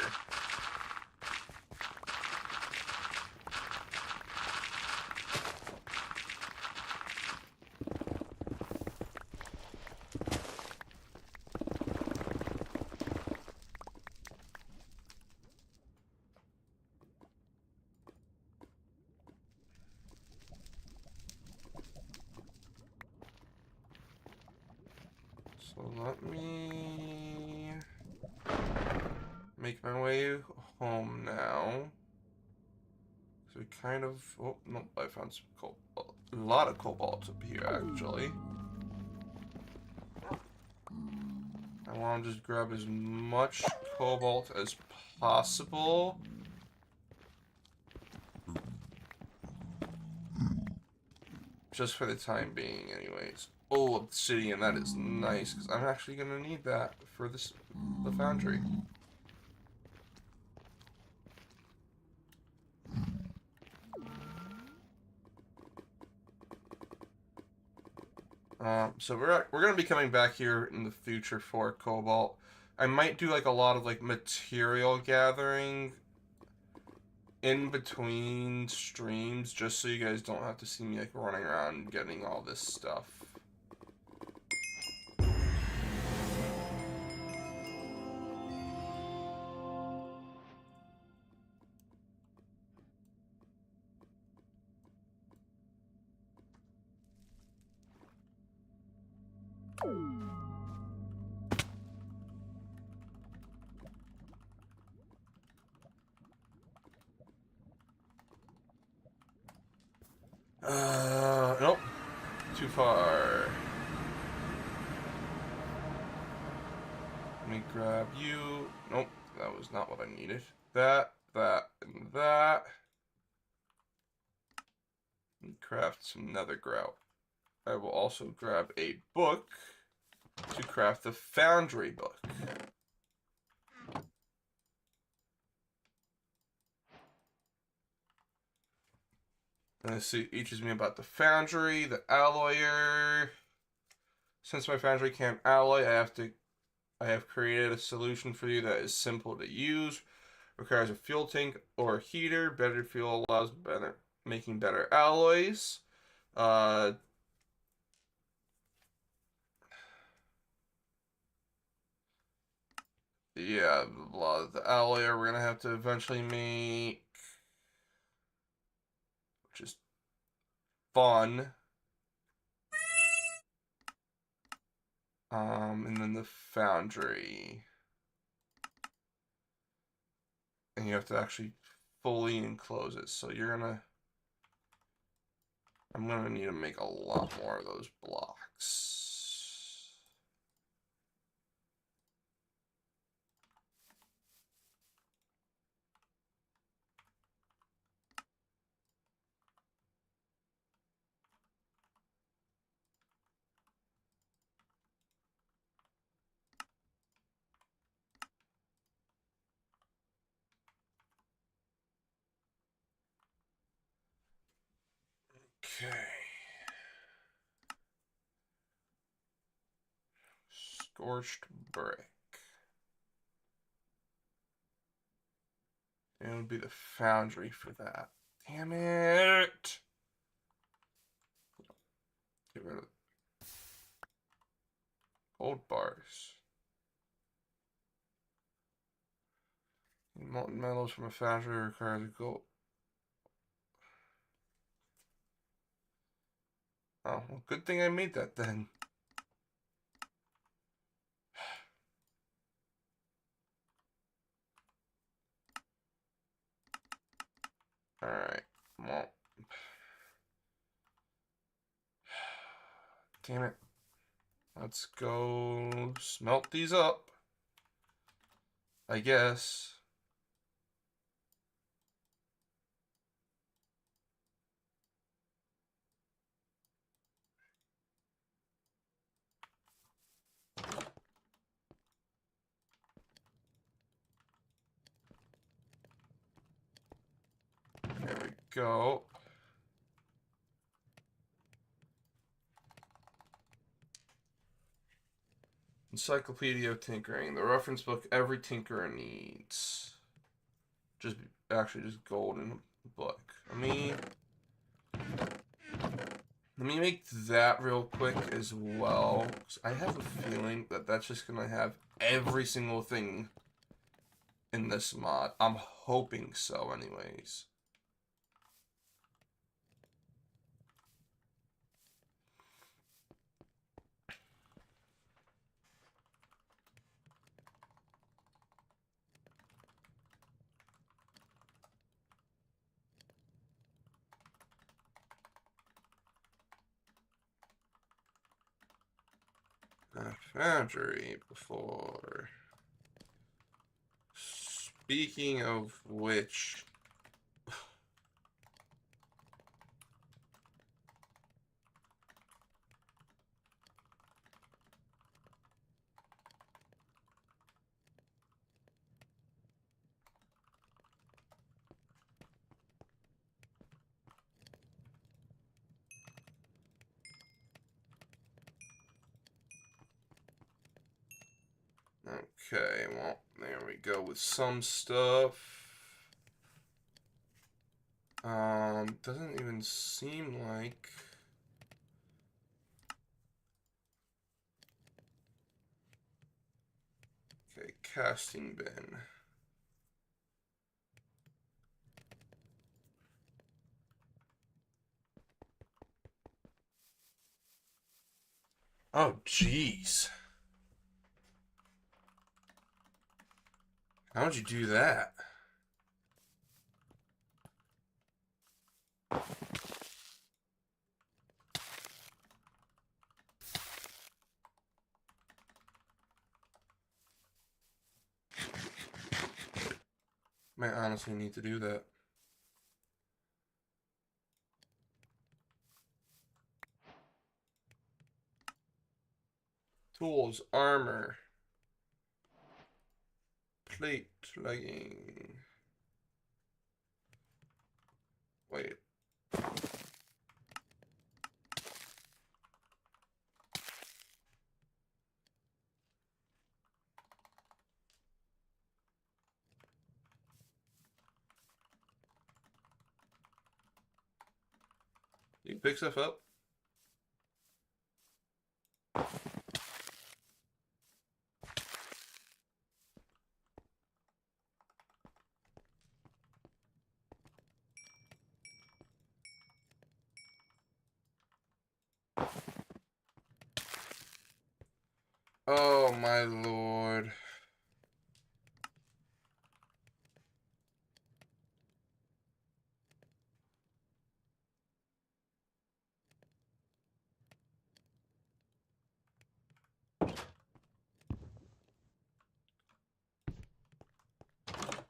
Speaker 1: So let me make my way home now. So we kind of... Oh, no, I found some cobalt. A lot of cobalt up here, actually. I want to just grab as much cobalt as possible. Just for the time being, anyways. Oh, obsidian, that is nice, because I'm actually going to need that for the foundry. So we're going to be coming back here in the future for cobalt. I might do like a lot of like material gathering in between streams, just so you guys don't have to see me like running around getting all this stuff. Nope. Too car. Let me grab you. Nope, that was not what I needed. That, and that. And craft some nether grout. I will also grab a book to craft the foundry book. And this teaches me about the foundry, the alloyer. Since my foundry can't alloy, I have created a solution for you that is simple to use. Requires a fuel tank or a heater. Better fuel allows making better alloys. Yeah, blah. The alloyer we're gonna have to eventually make, which is fun. And then the foundry. And you have to actually fully enclose it. So I'm gonna need to make a lot more of those blocks. Okay. Scorched brick. It would be the foundry for that. Damn it! Get rid of gold bars. Molten metals from a foundry requires a gold. Oh, well, good thing I made that then. Alright, well. Damn it. Let's go smelt these up, I guess. There we go. Encyclopedia of Tinkering, the reference book every tinkerer needs. Just gold in the book. Let me make that real quick as well. 'Cause I have a feeling that that's just gonna have every single thing in this mod. I'm hoping so, anyways. Foundry before. Speaking of which, okay, well, there we go with some stuff. Doesn't even seem like. Okay, casting bin. Oh, jeez. How would you do that? Might honestly need to do that. Tools, armor, plate, legging. Wait. You pick stuff up? Oh my lord.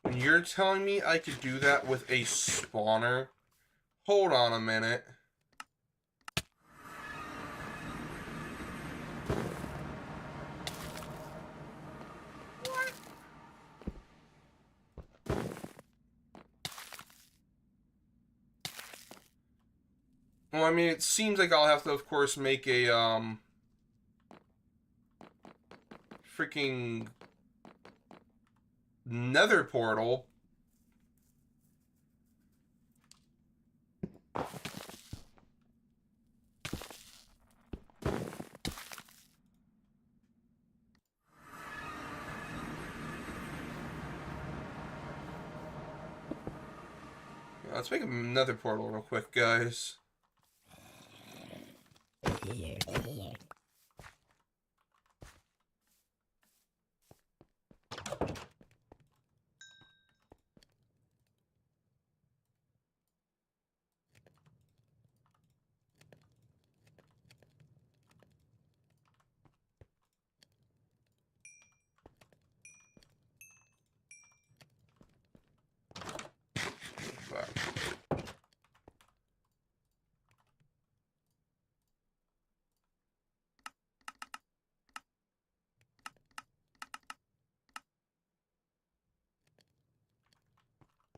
Speaker 1: And you're telling me I could do that with a spawner? Hold on a minute. Well, I mean, it seems like I'll have to, of course, make a, freaking nether portal. Yeah, let's make another portal real quick, guys.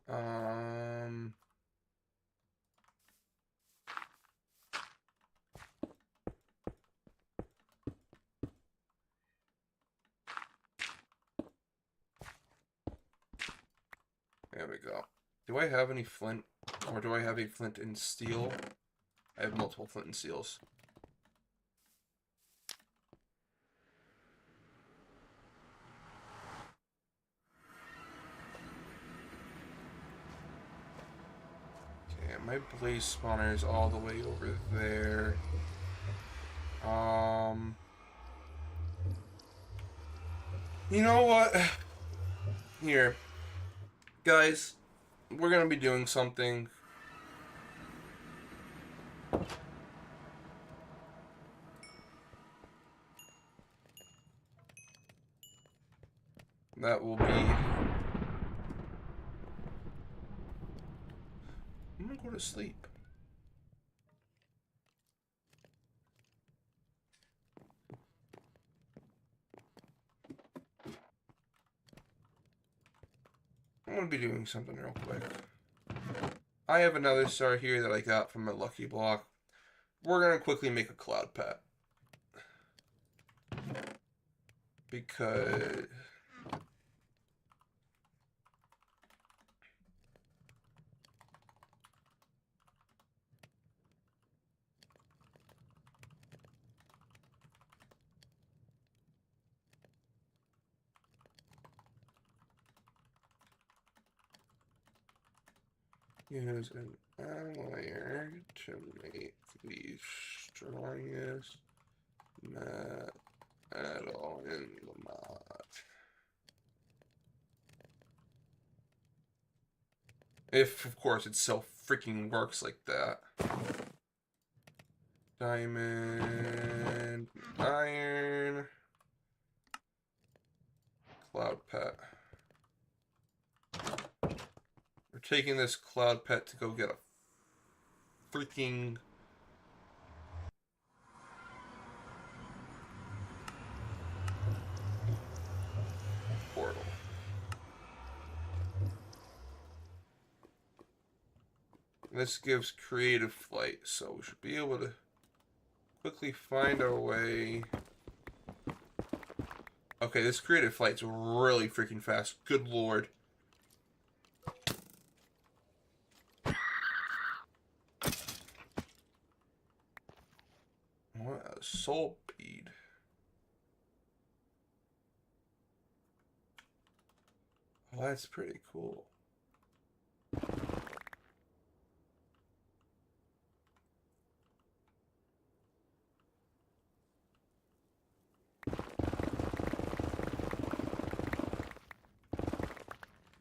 Speaker 1: Um, there we go. Do I have any flint? Or do I have a flint and steel? I have multiple flint and steels. Okay, my blaze spawner is all the way over there. You know what? Here. Guys, we're gonna be doing something. That will be... I'm gonna go to sleep. I'm gonna be doing something real quick. I have another star here that I got from a lucky block. We're gonna quickly make a cloud pet. Because... use an alloy to make the strongest metal in the mod. If, of course, it so freaking works like that. Diamond, iron, cloud pet. taking this cloud pet to go get a freaking portal. This gives creative flight, so we should be able to quickly find our way. Okay, this creative flight's really freaking fast. Good lord. What a soul bead. Oh, that's pretty cool.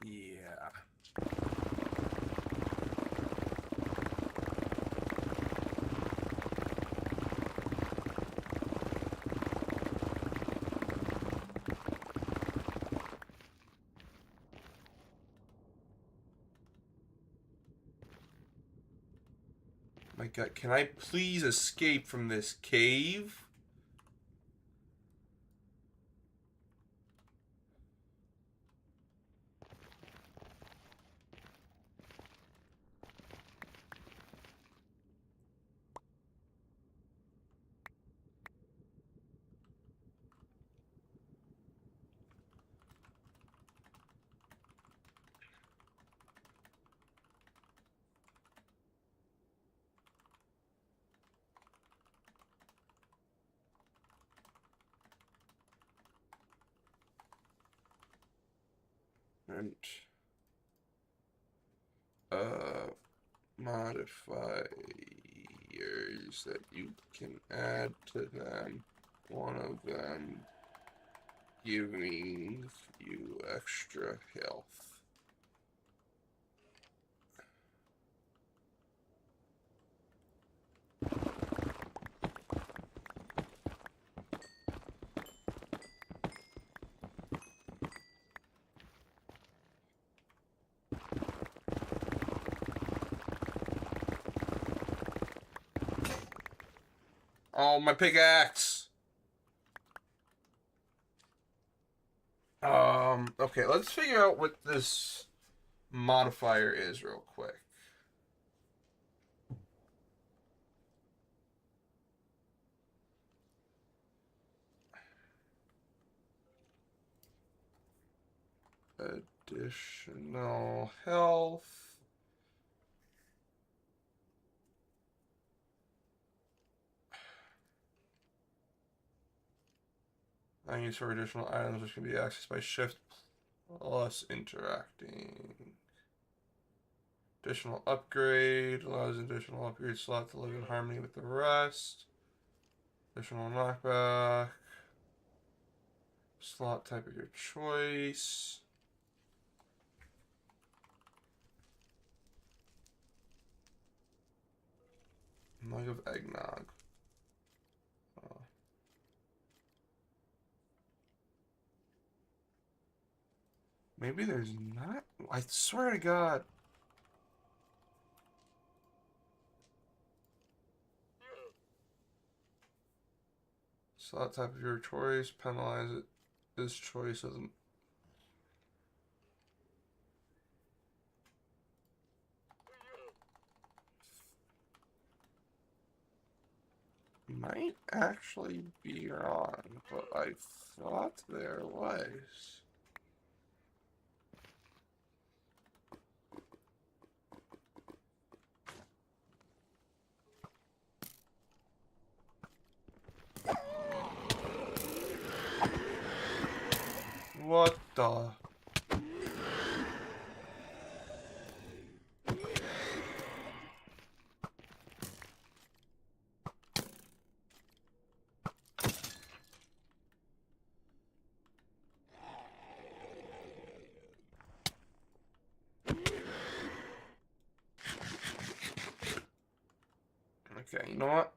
Speaker 1: Yeah. My God, can I please escape from this cave? And modifiers that you can add to them. One of them giving you extra health. Oh, my pickaxe! Okay, let's figure out what this modifier is real quick. Additional health. I use for additional items which can be accessed by shift plus interacting. Additional upgrade allows additional upgrade slot to live in harmony with the rest. Additional knockback. Slot type of your choice. Mug of eggnog. Maybe there's not. I swear to God. Slot type of your choice. Penalize it. This choice doesn't. Might actually be wrong, but I thought there was. What the? Okay, you know what?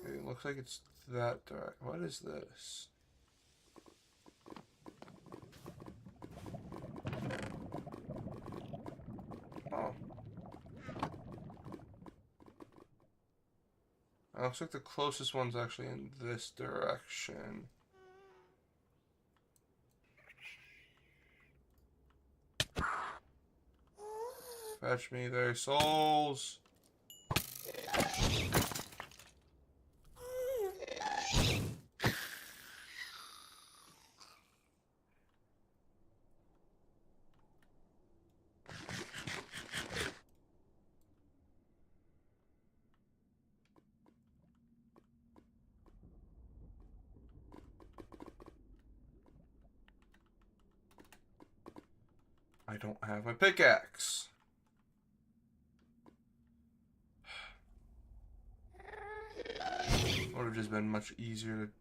Speaker 1: Okay, looks like it's that direct. What is this? Oh. It looks like the closest one's actually in this direction. Fetch me their souls. I don't have my pickaxe. Would have just been much easier to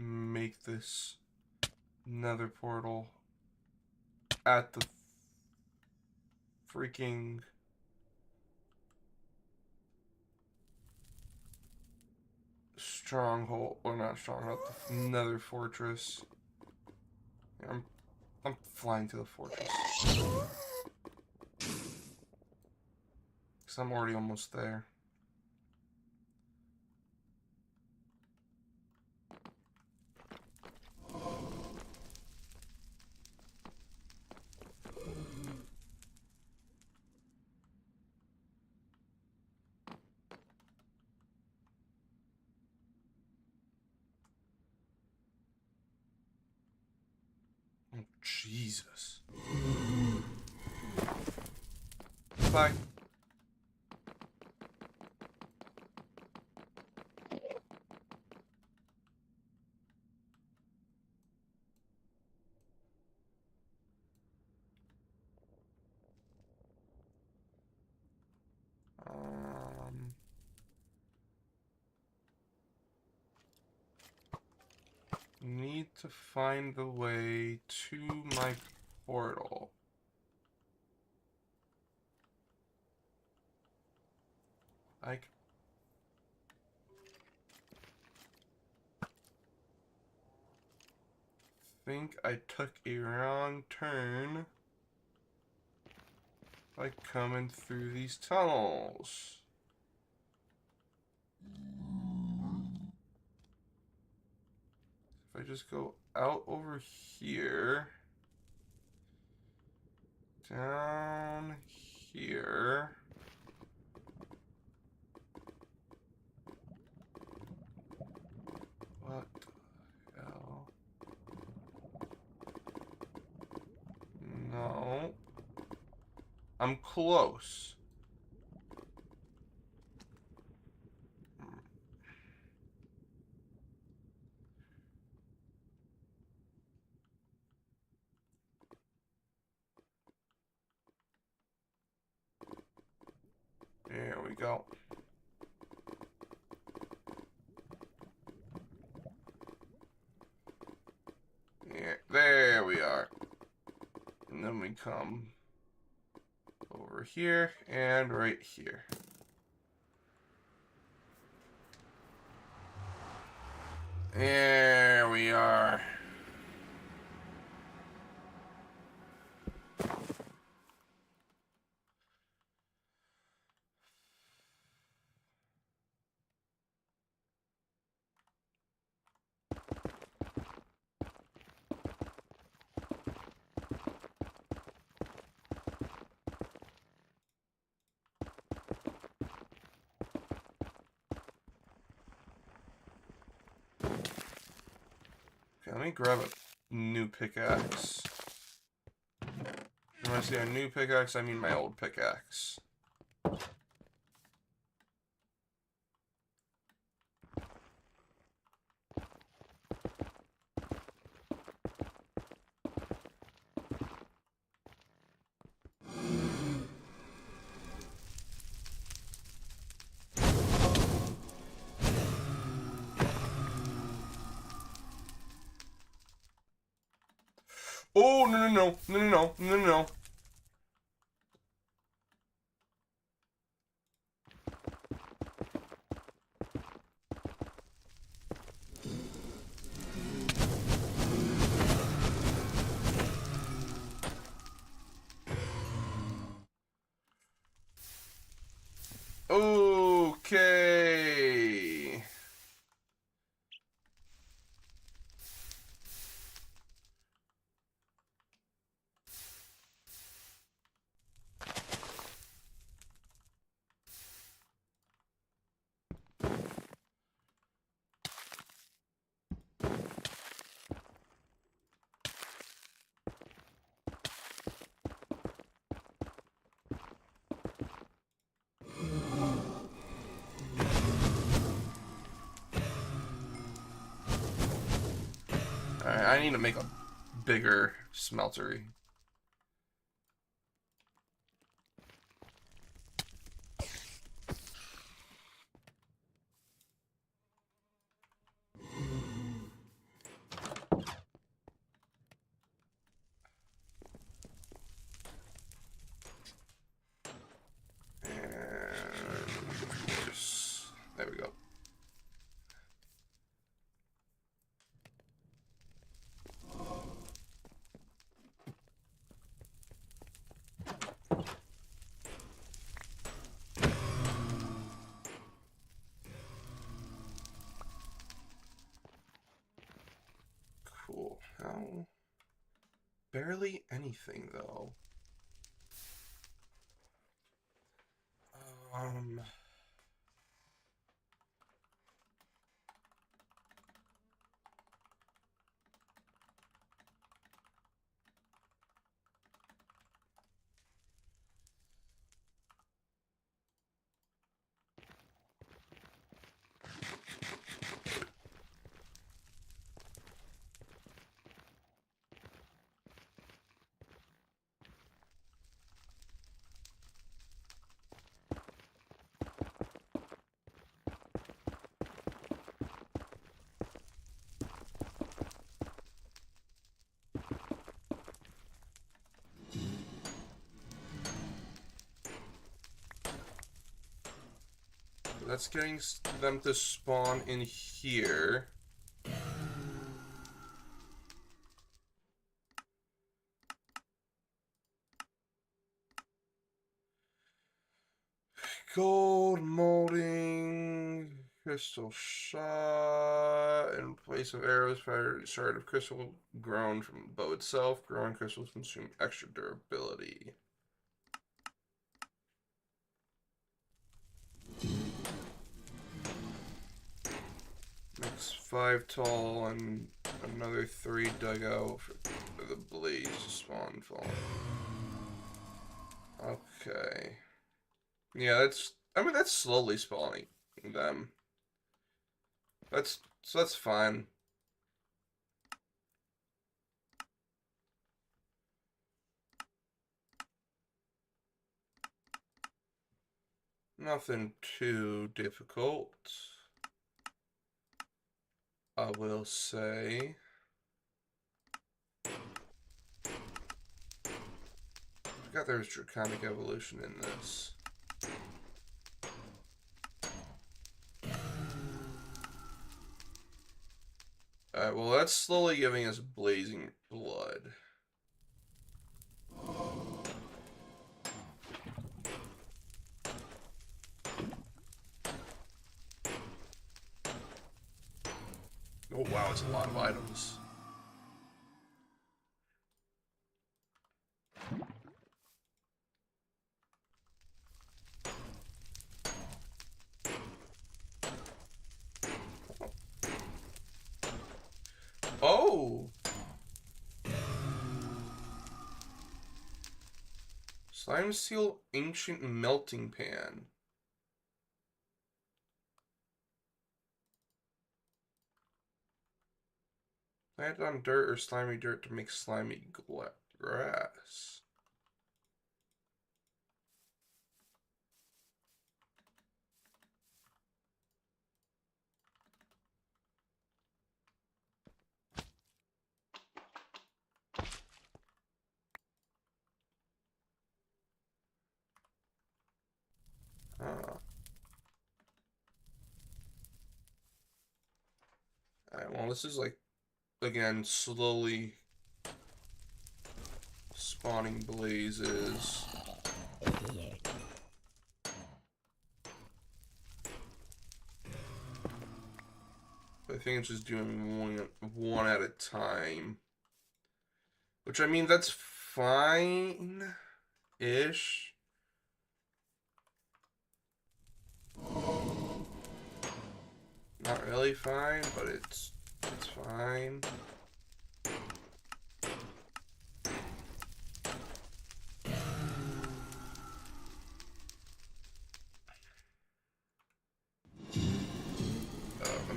Speaker 1: make this nether portal at the freaking stronghold, or not stronghold, the nether fortress. Yeah, I'm flying to the fortress. Because I'm already almost there. Oh, Jesus. Bye. Need to find the way to my portal. I think I took a wrong turn by coming through these tunnels. If I just go out over here, down here, what the hell? No. I'm close. There we go. Yeah, there we are. And then we come over here and right here. There we are. Okay, let me grab a new pickaxe. When I say a new pickaxe, I mean my old pickaxe. Oh, no, no, no, no, no, no, no, no. I need to make a bigger smeltery. There we go. Cool. How? Barely anything though. That's getting them to spawn in here. Gold molding, crystal shot, in place of arrows, fired shard of crystal grown from the bow itself. Growing crystals consume extra durability. Makes 5 tall and another 3 dug out for the blaze to spawn fall. Okay. Yeah, that's slowly spawning them. That's fine. Nothing too difficult, I will say. I forgot there was draconic evolution in this. Alright, well that's slowly giving us blazing blood. Oh wow, it's a lot of items. Oh! Slime Seal Ancient Melting Pan. Plant on dirt or slimy dirt to make slimy grass. Alright, well this is like, again, slowly spawning blazes. I think it's just doing one at a time. Which, I mean, that's fine-ish. Not really fine, but it's fine.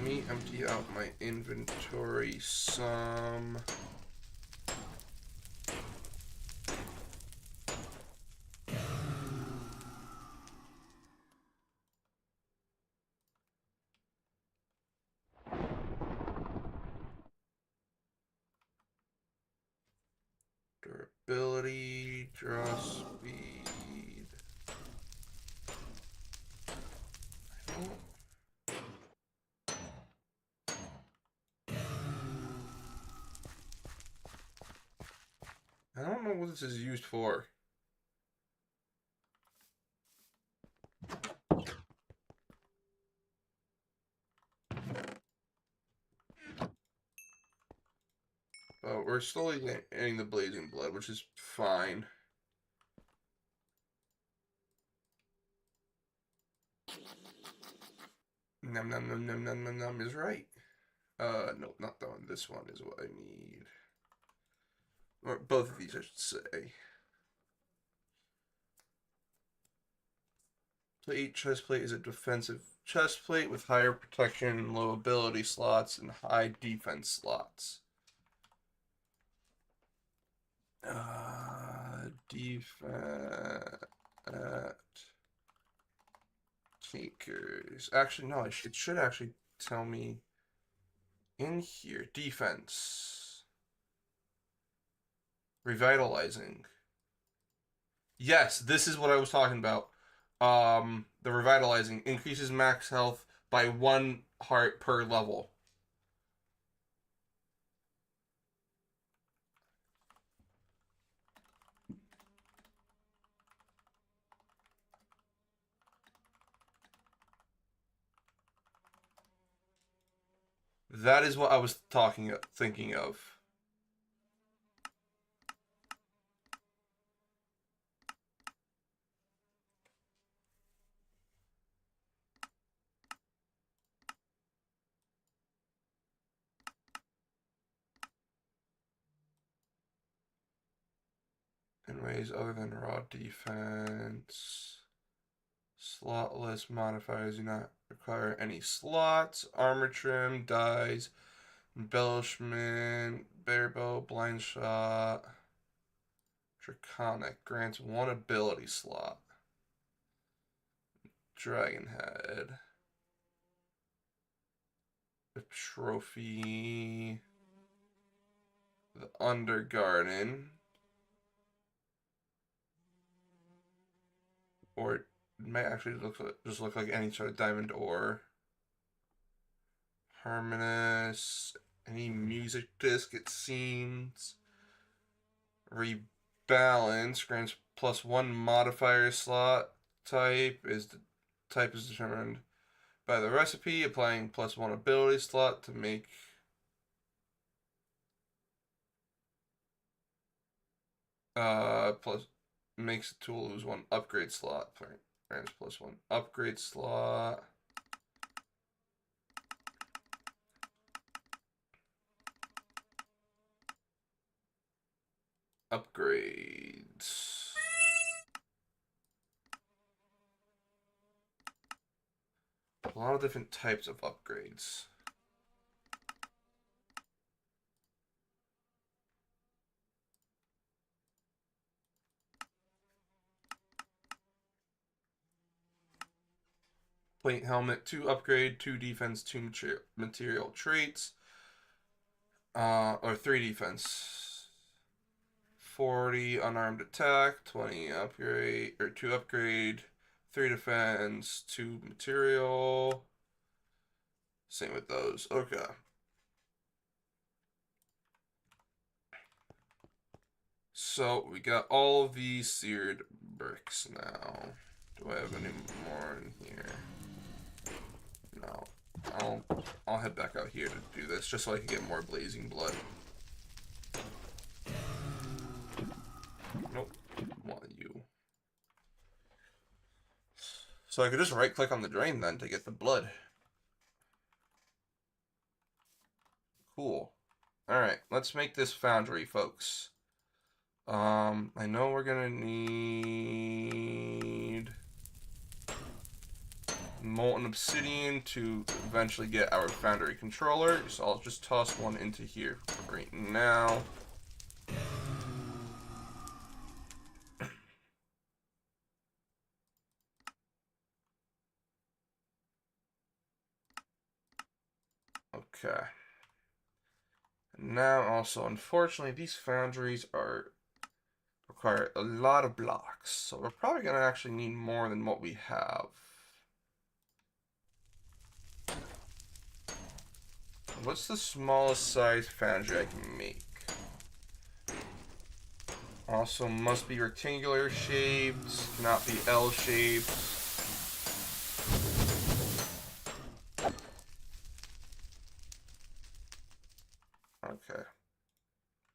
Speaker 1: me empty out my inventory some. Durability, draw speed. I don't know what this is used for. But we're slowly getting the blazing blood, which is fine. Num num num num num num num is right. No, not that one. This one is what I need. Or both of these, I should say. Plate chest plate is a defensive chest plate with higher protection, low ability slots, and high defense slots. Defense takers. Actually, no. It should actually tell me in here. Defense. Revitalizing. Yes, this is what I was talking about. The revitalizing increases max health by 1 heart per level. That is what I was thinking of. In ways other than raw defense. Slotless modifiers do not require any slots. Armor trim, dies, embellishment, barebow, blind shot. Draconic grants 1 ability slot. Dragon head. The trophy. The Undergarden. Or it might actually just look like any sort of diamond ore. Harmonious. Any music disc, it seems. Rebalance grants +1 modifier slot. Type is determined by the recipe, applying +1 ability slot to make plus makes the tool lose 1 upgrade slot. Grants +1 upgrade slot. Upgrades. A lot of different types of upgrades. Plate helmet, 2 upgrade, 2 defense, 2 material traits. Or 3 defense. 40 unarmed attack, 20 upgrade, or 2 upgrade, 3 defense, 2 material. Same with those. Okay. So we got all of these seared bricks now. Do I have any more in here? No. I'll head back out here to do this just so I can get more blazing blood. Nope. Want you. So I could just right click on the drain then to get the blood. Cool. Alright, let's make this foundry, folks. I know we're gonna need molten obsidian to eventually get our foundry controller. So I'll just toss one into here right now. Okay. Now also, unfortunately, these foundries require a lot of blocks, so we're probably going to actually need more than what we have. What's the smallest size foundry I can make? Also must be rectangular shaped, cannot be L shaped. Okay.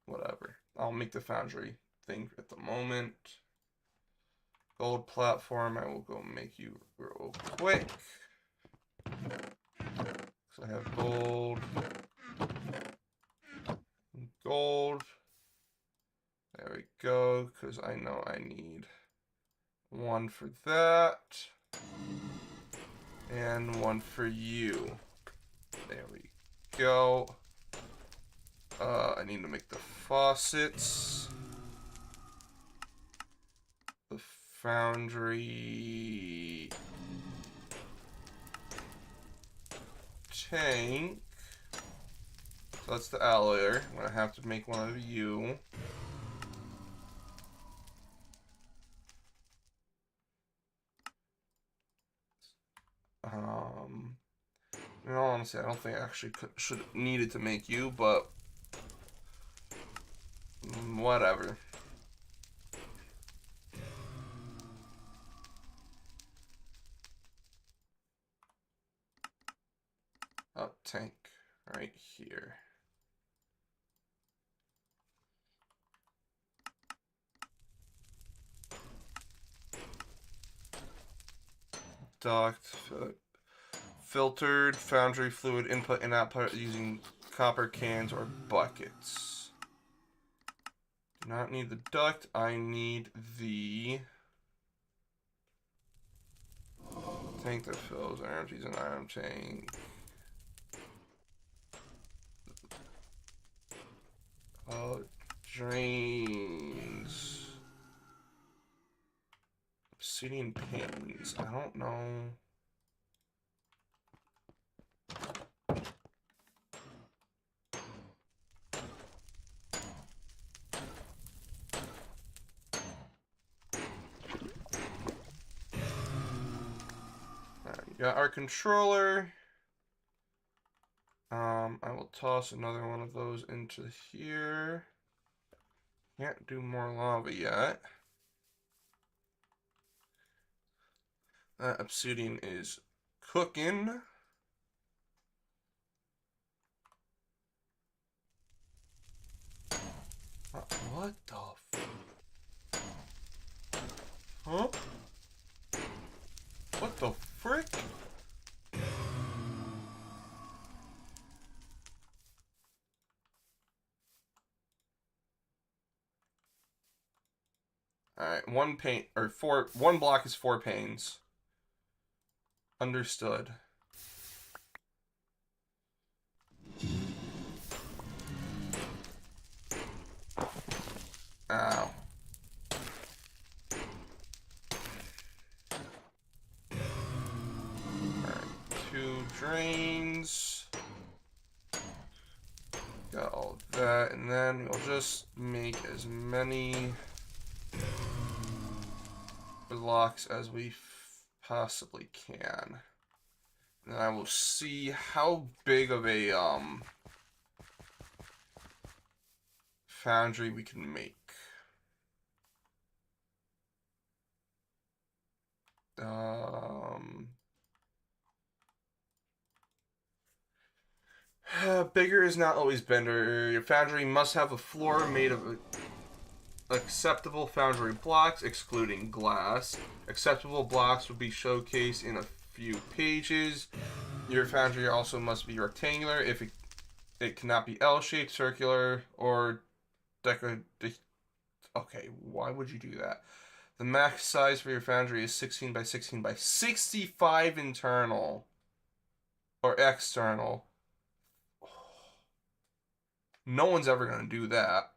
Speaker 1: Whatever. I'll make the foundry thing at the moment. Gold platform, I will go make you real quick. So I have gold. Gold. There we go, because I know I need one for that. And one for you. There we go. I need to make the faucets. The foundry tank. So that's the alloyer. I'm gonna have to make one of you. In all honesty, I don't think I actually should have needed to make you, but whatever. Oh, tank right here. Duct, filtered foundry fluid input and output using copper cans or buckets. Do not need the duct, I need the tank that fills and empties an iron tank. Drains. Obsidian panes. I don't know. Alright, got our controller. I will toss another one of those into here. Can't do more lava yet. That obsidian is cooking. What the Huh? What the frick? Alright, one block is 4 panes. Understood. Ow. Alright, 2 drains. Got all of that, and then we'll just make as many blocks as we possibly can. And I will see how big of a foundry we can make. Bigger is not always better. Your foundry must have a floor made of acceptable foundry blocks, excluding glass. Acceptable blocks will be showcased in a few pages. Your foundry also must be rectangular. If it cannot be L-shaped, circular, or decorative. Okay, why would you do that? The max size for your foundry is 16 by 16 by 65 internal or external. No one's ever going to do that.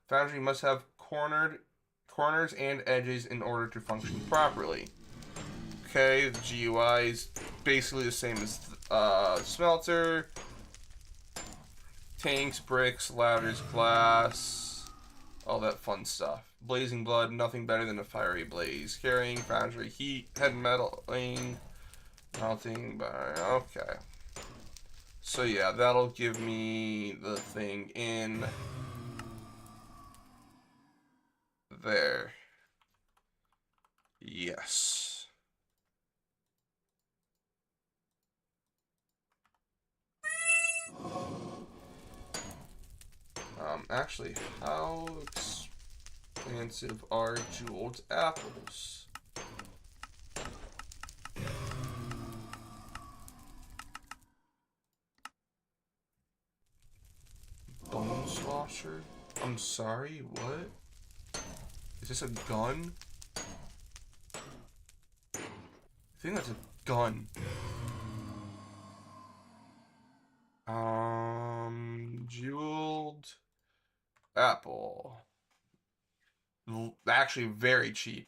Speaker 1: Foundry must have corners and edges in order to function properly. Okay, the GUI is basically the same as Smelter. Tanks, bricks, ladders, glass, all that fun stuff. Blazing blood, nothing better than a fiery blaze. Carrying, foundry, heat, head metalling, melting, okay. So yeah, that'll give me the thing in there. Yes. Actually, how expensive are jeweled apples? Bone slosher? I'm sorry, what? Is this a gun? I think that's a gun. Jeweled apple. Actually, very cheap.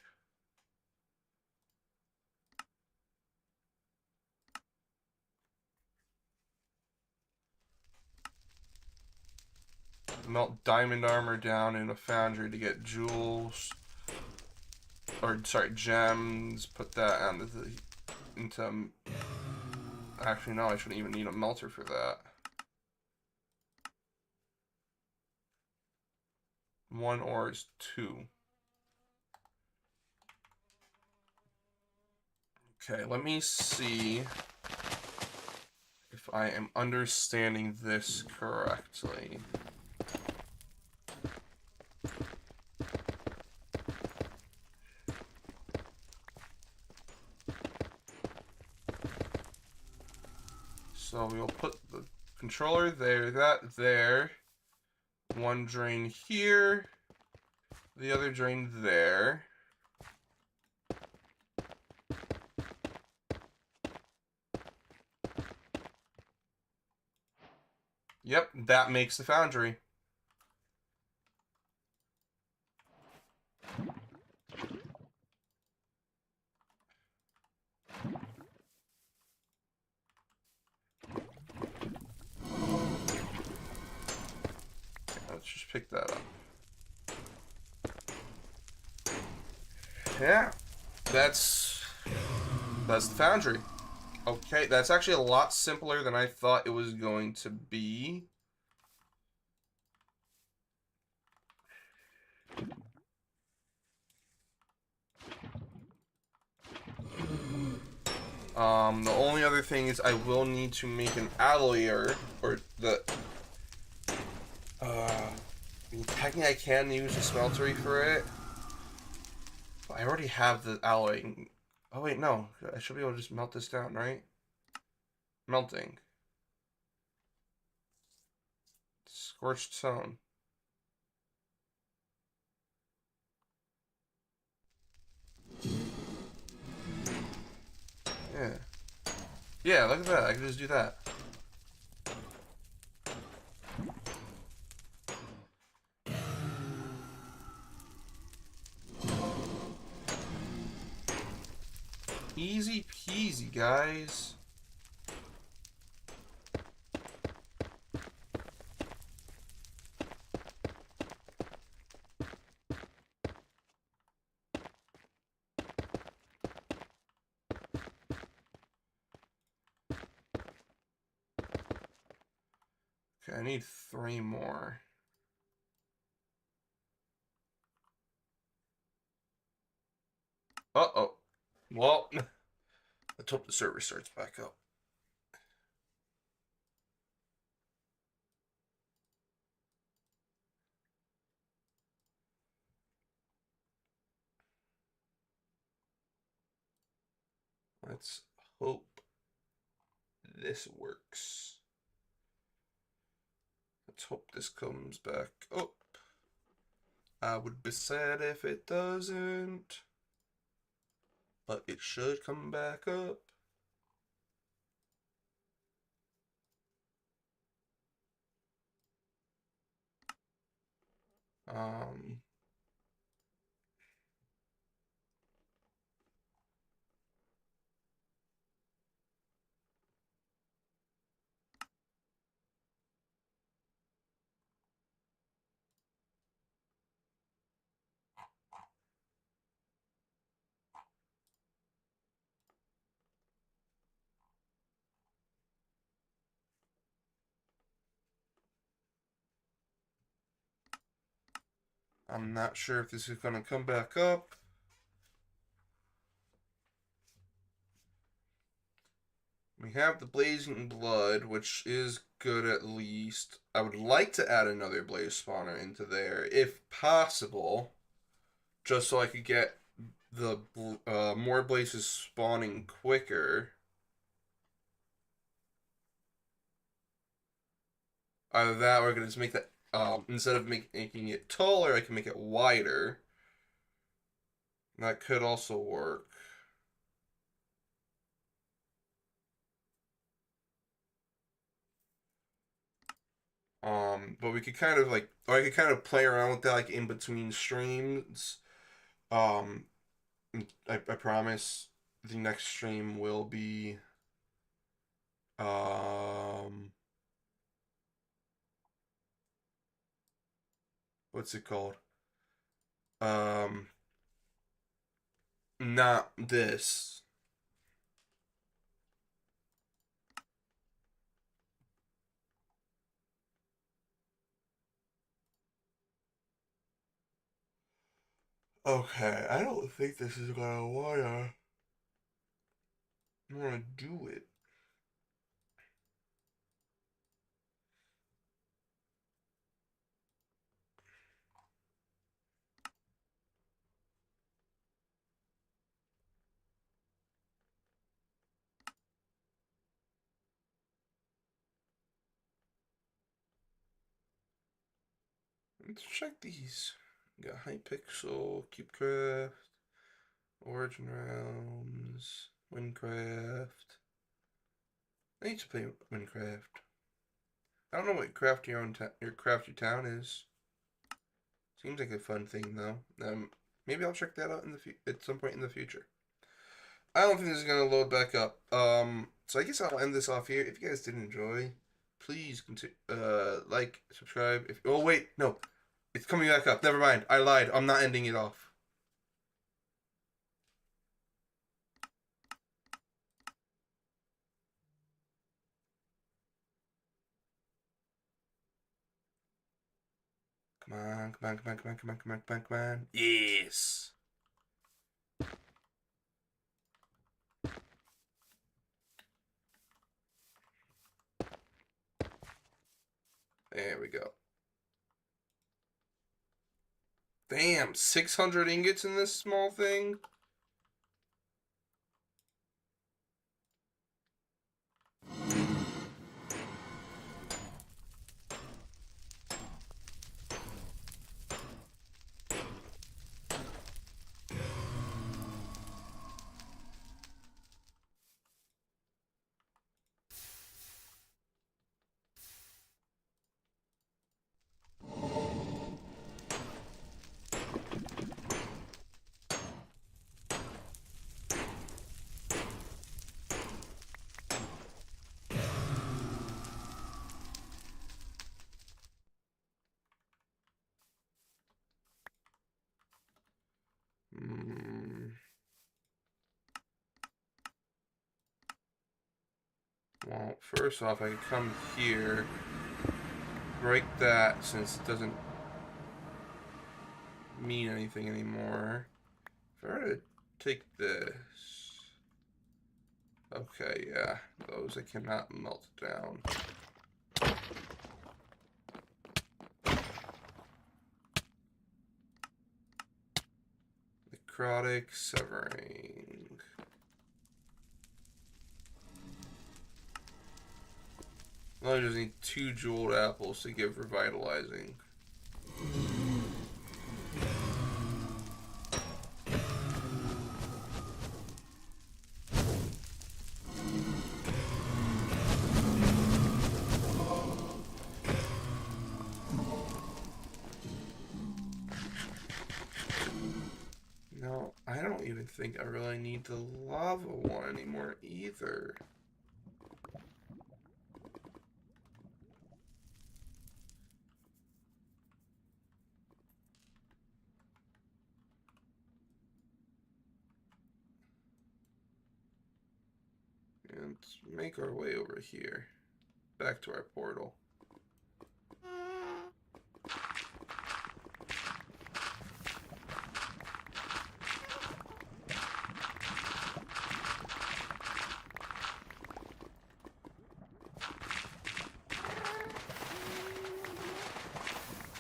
Speaker 1: Melt diamond armor down in a foundry to get jewels. Or, sorry, gems. Put that on into... Actually, no, I shouldn't even need a melter for that. One ore is 2. Okay, let me see if I am understanding this correctly. So we'll put the controller there, that there. One drain here, the other drain there. Yep, that makes the foundry. Let's just pick that up. Yeah, that's the foundry. Okay, that's actually a lot simpler than I thought it was going to be. The only other thing is I will need to make an alloyer, or the, technically I can use a smeltery for it. But I already have the alloying. Oh wait, no, I should be able to just melt this down, right? Melting. Scorched stone. Yeah. Yeah, look at that. I can just do that. Easy peasy, guys. Okay, I need 3 more. Uh-oh. Well, let's hope the server starts back up. Let's hope this works. Let's hope this comes back up. I would be sad if it doesn't. but it should come back up. Um, I'm not sure if this is going to come back up. We have the Blazing Blood, which is good at least. I would like to add another Blaze Spawner into there, if possible, just so I could get the more blazes spawning quicker. Either that or I can just make that, instead of making it taller, I can make it wider. That could also work. But we could kind of like, or I could kind of play around with that like in between streams. Um, I promise the next stream will be, um, what's it called? Um, not this. Okay, I don't think this is gonna wanna do it. Let's check these. We got Hypixel, CubeCraft, Origin Realms, Minecraft. I need to play Minecraft. I don't know what craft your town is. Seems like a fun thing though. Maybe I'll check that out at some point in the future. I don't think this is gonna load back up. So I guess I'll end this off here. If you guys did enjoy, please continue, like, subscribe. Oh wait, no, it's coming back up. Never mind. I lied. I'm not ending it off. Come on, come on, come on, come on, come on, come on, come on, come on. Yes. There we go. Damn, 600 ingots in this small thing? Well, first off, I can come here, break that since it doesn't mean anything anymore. If I were to take this, okay, yeah, those I cannot melt down. Necrotic severing. I just need 2 jeweled apples to give revitalizing. think I really need the lava one anymore either. And make our way over here, back to our portal.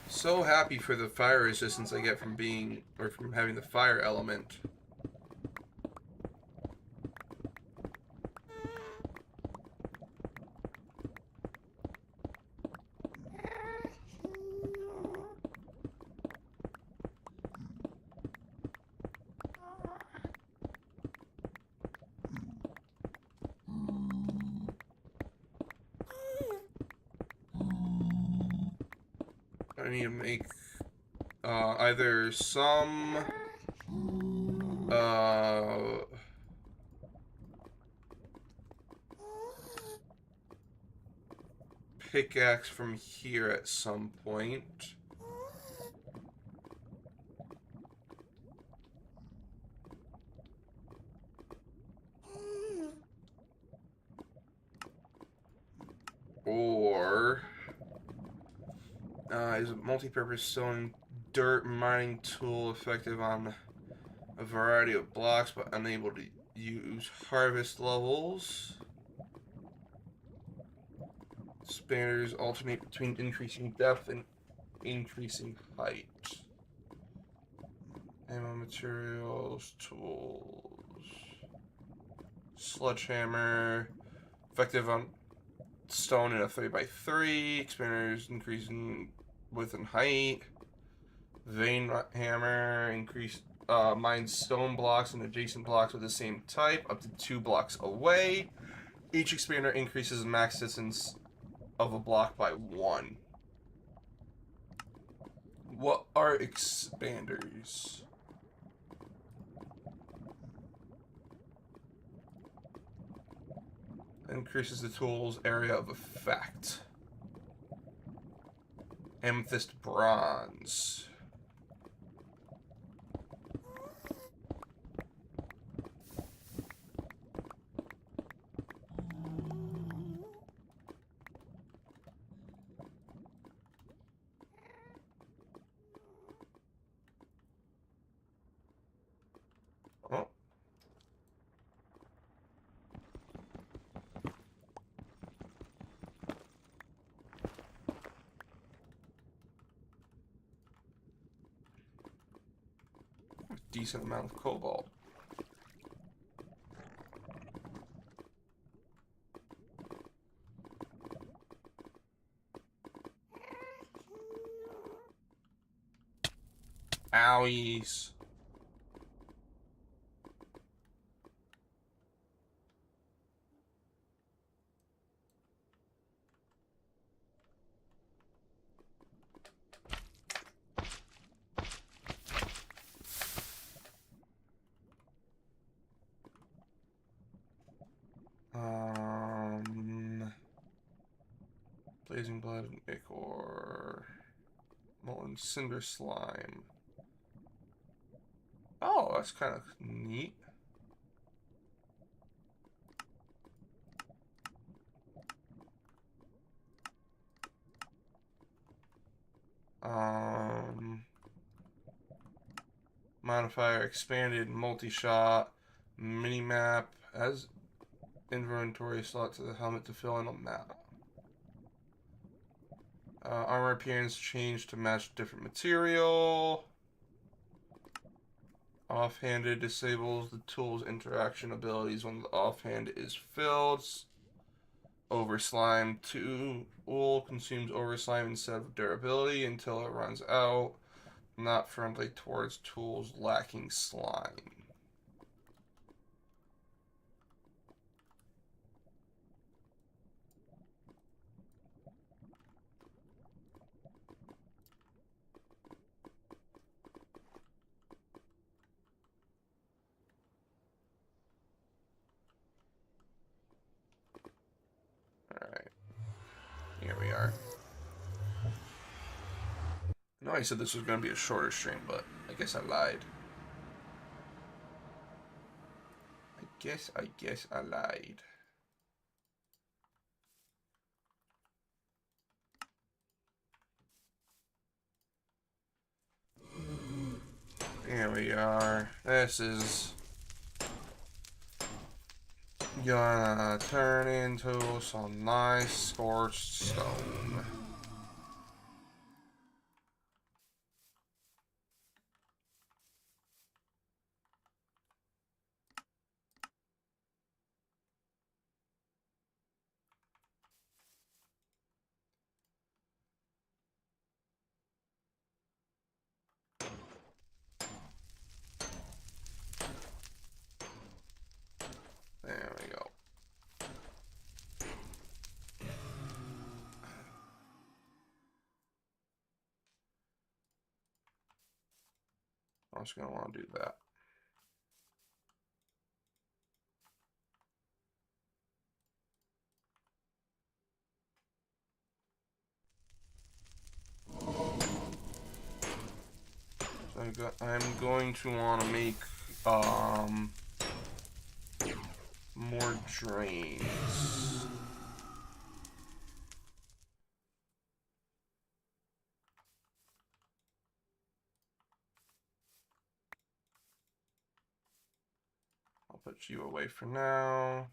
Speaker 1: So happy for the fire resistance I get from from having the fire element. I need to make either some pickaxe from here at some point. Or is a multi-purpose stone dirt mining tool effective on a variety of blocks but unable to use harvest levels? Spanners alternate between increasing depth and increasing height. Ammo materials, tools. Sledgehammer. Effective on stone in a 3x3. Expanders increasing width and height. Vein hammer. Increase mines stone blocks and adjacent blocks with the same type up to 2 blocks away. Each expander increases max distance of a block by 1. What are expanders? Increases the tool's area of effect. Amethyst bronze. Oh. Decent amount of cobalt. Owies. Blazing blood and ichor. Molten cinder slime. Oh, that's kind of neat. Modifier expanded multi-shot mini-map as inventory slot to the helmet to fill in a map. Armor appearance changed to match different material. Offhanded disables the tool's interaction abilities when the offhand is filled. Over slime tool consumes over slime instead of durability until it runs out. Not friendly towards tools lacking slime. Here we are. I know I said this was going to be a shorter stream, but I guess I lied. I guess I lied. Here we are. This is gonna turn into some nice scorched stone. There we go. I'm just gonna want to do that. So I'm going to want to make more drains. I'll put you away for now.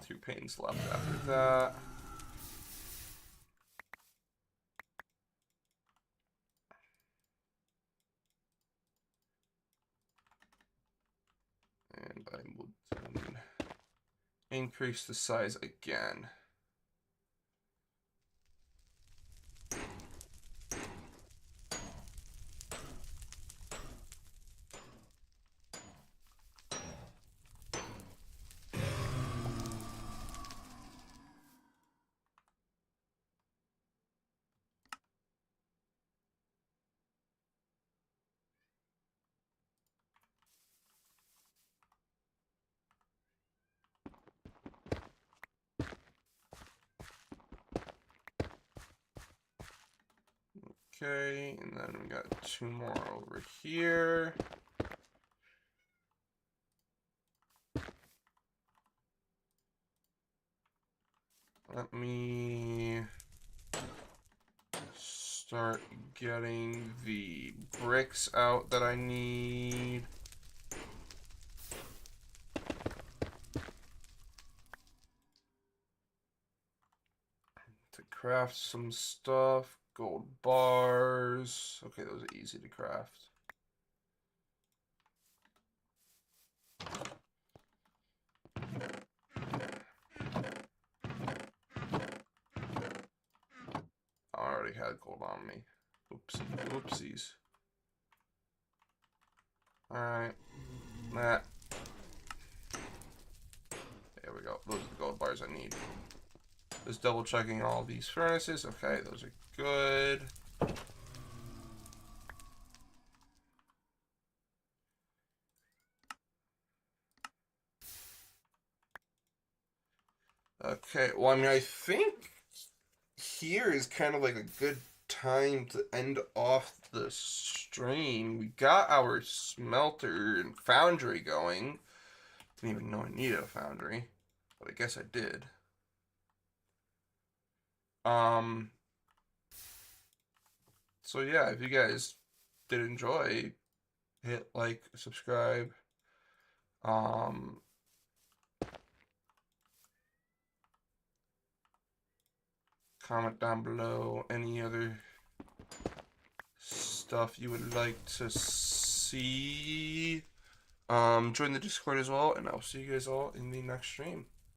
Speaker 1: Two panes left after that. And I will then increase the size again. Okay, and then we got two more over here. Let me start getting the bricks out that I need. To craft some stuff. Gold bars. Okay, those are easy to craft. I already had gold on me. Oopsies. Alright. That. There we go. Those are the gold bars I need. Just double checking all these furnaces. Okay, those are good. Okay, well, I mean, I think here is kind of like a good time to end off the stream. We got our smelter and foundry going. Didn't even know I needed a foundry, but I guess I did. So yeah, if you guys did enjoy, hit like, subscribe. Comment down below any other stuff you would like to see. Join the Discord as well, and I'll see you guys all in the next stream.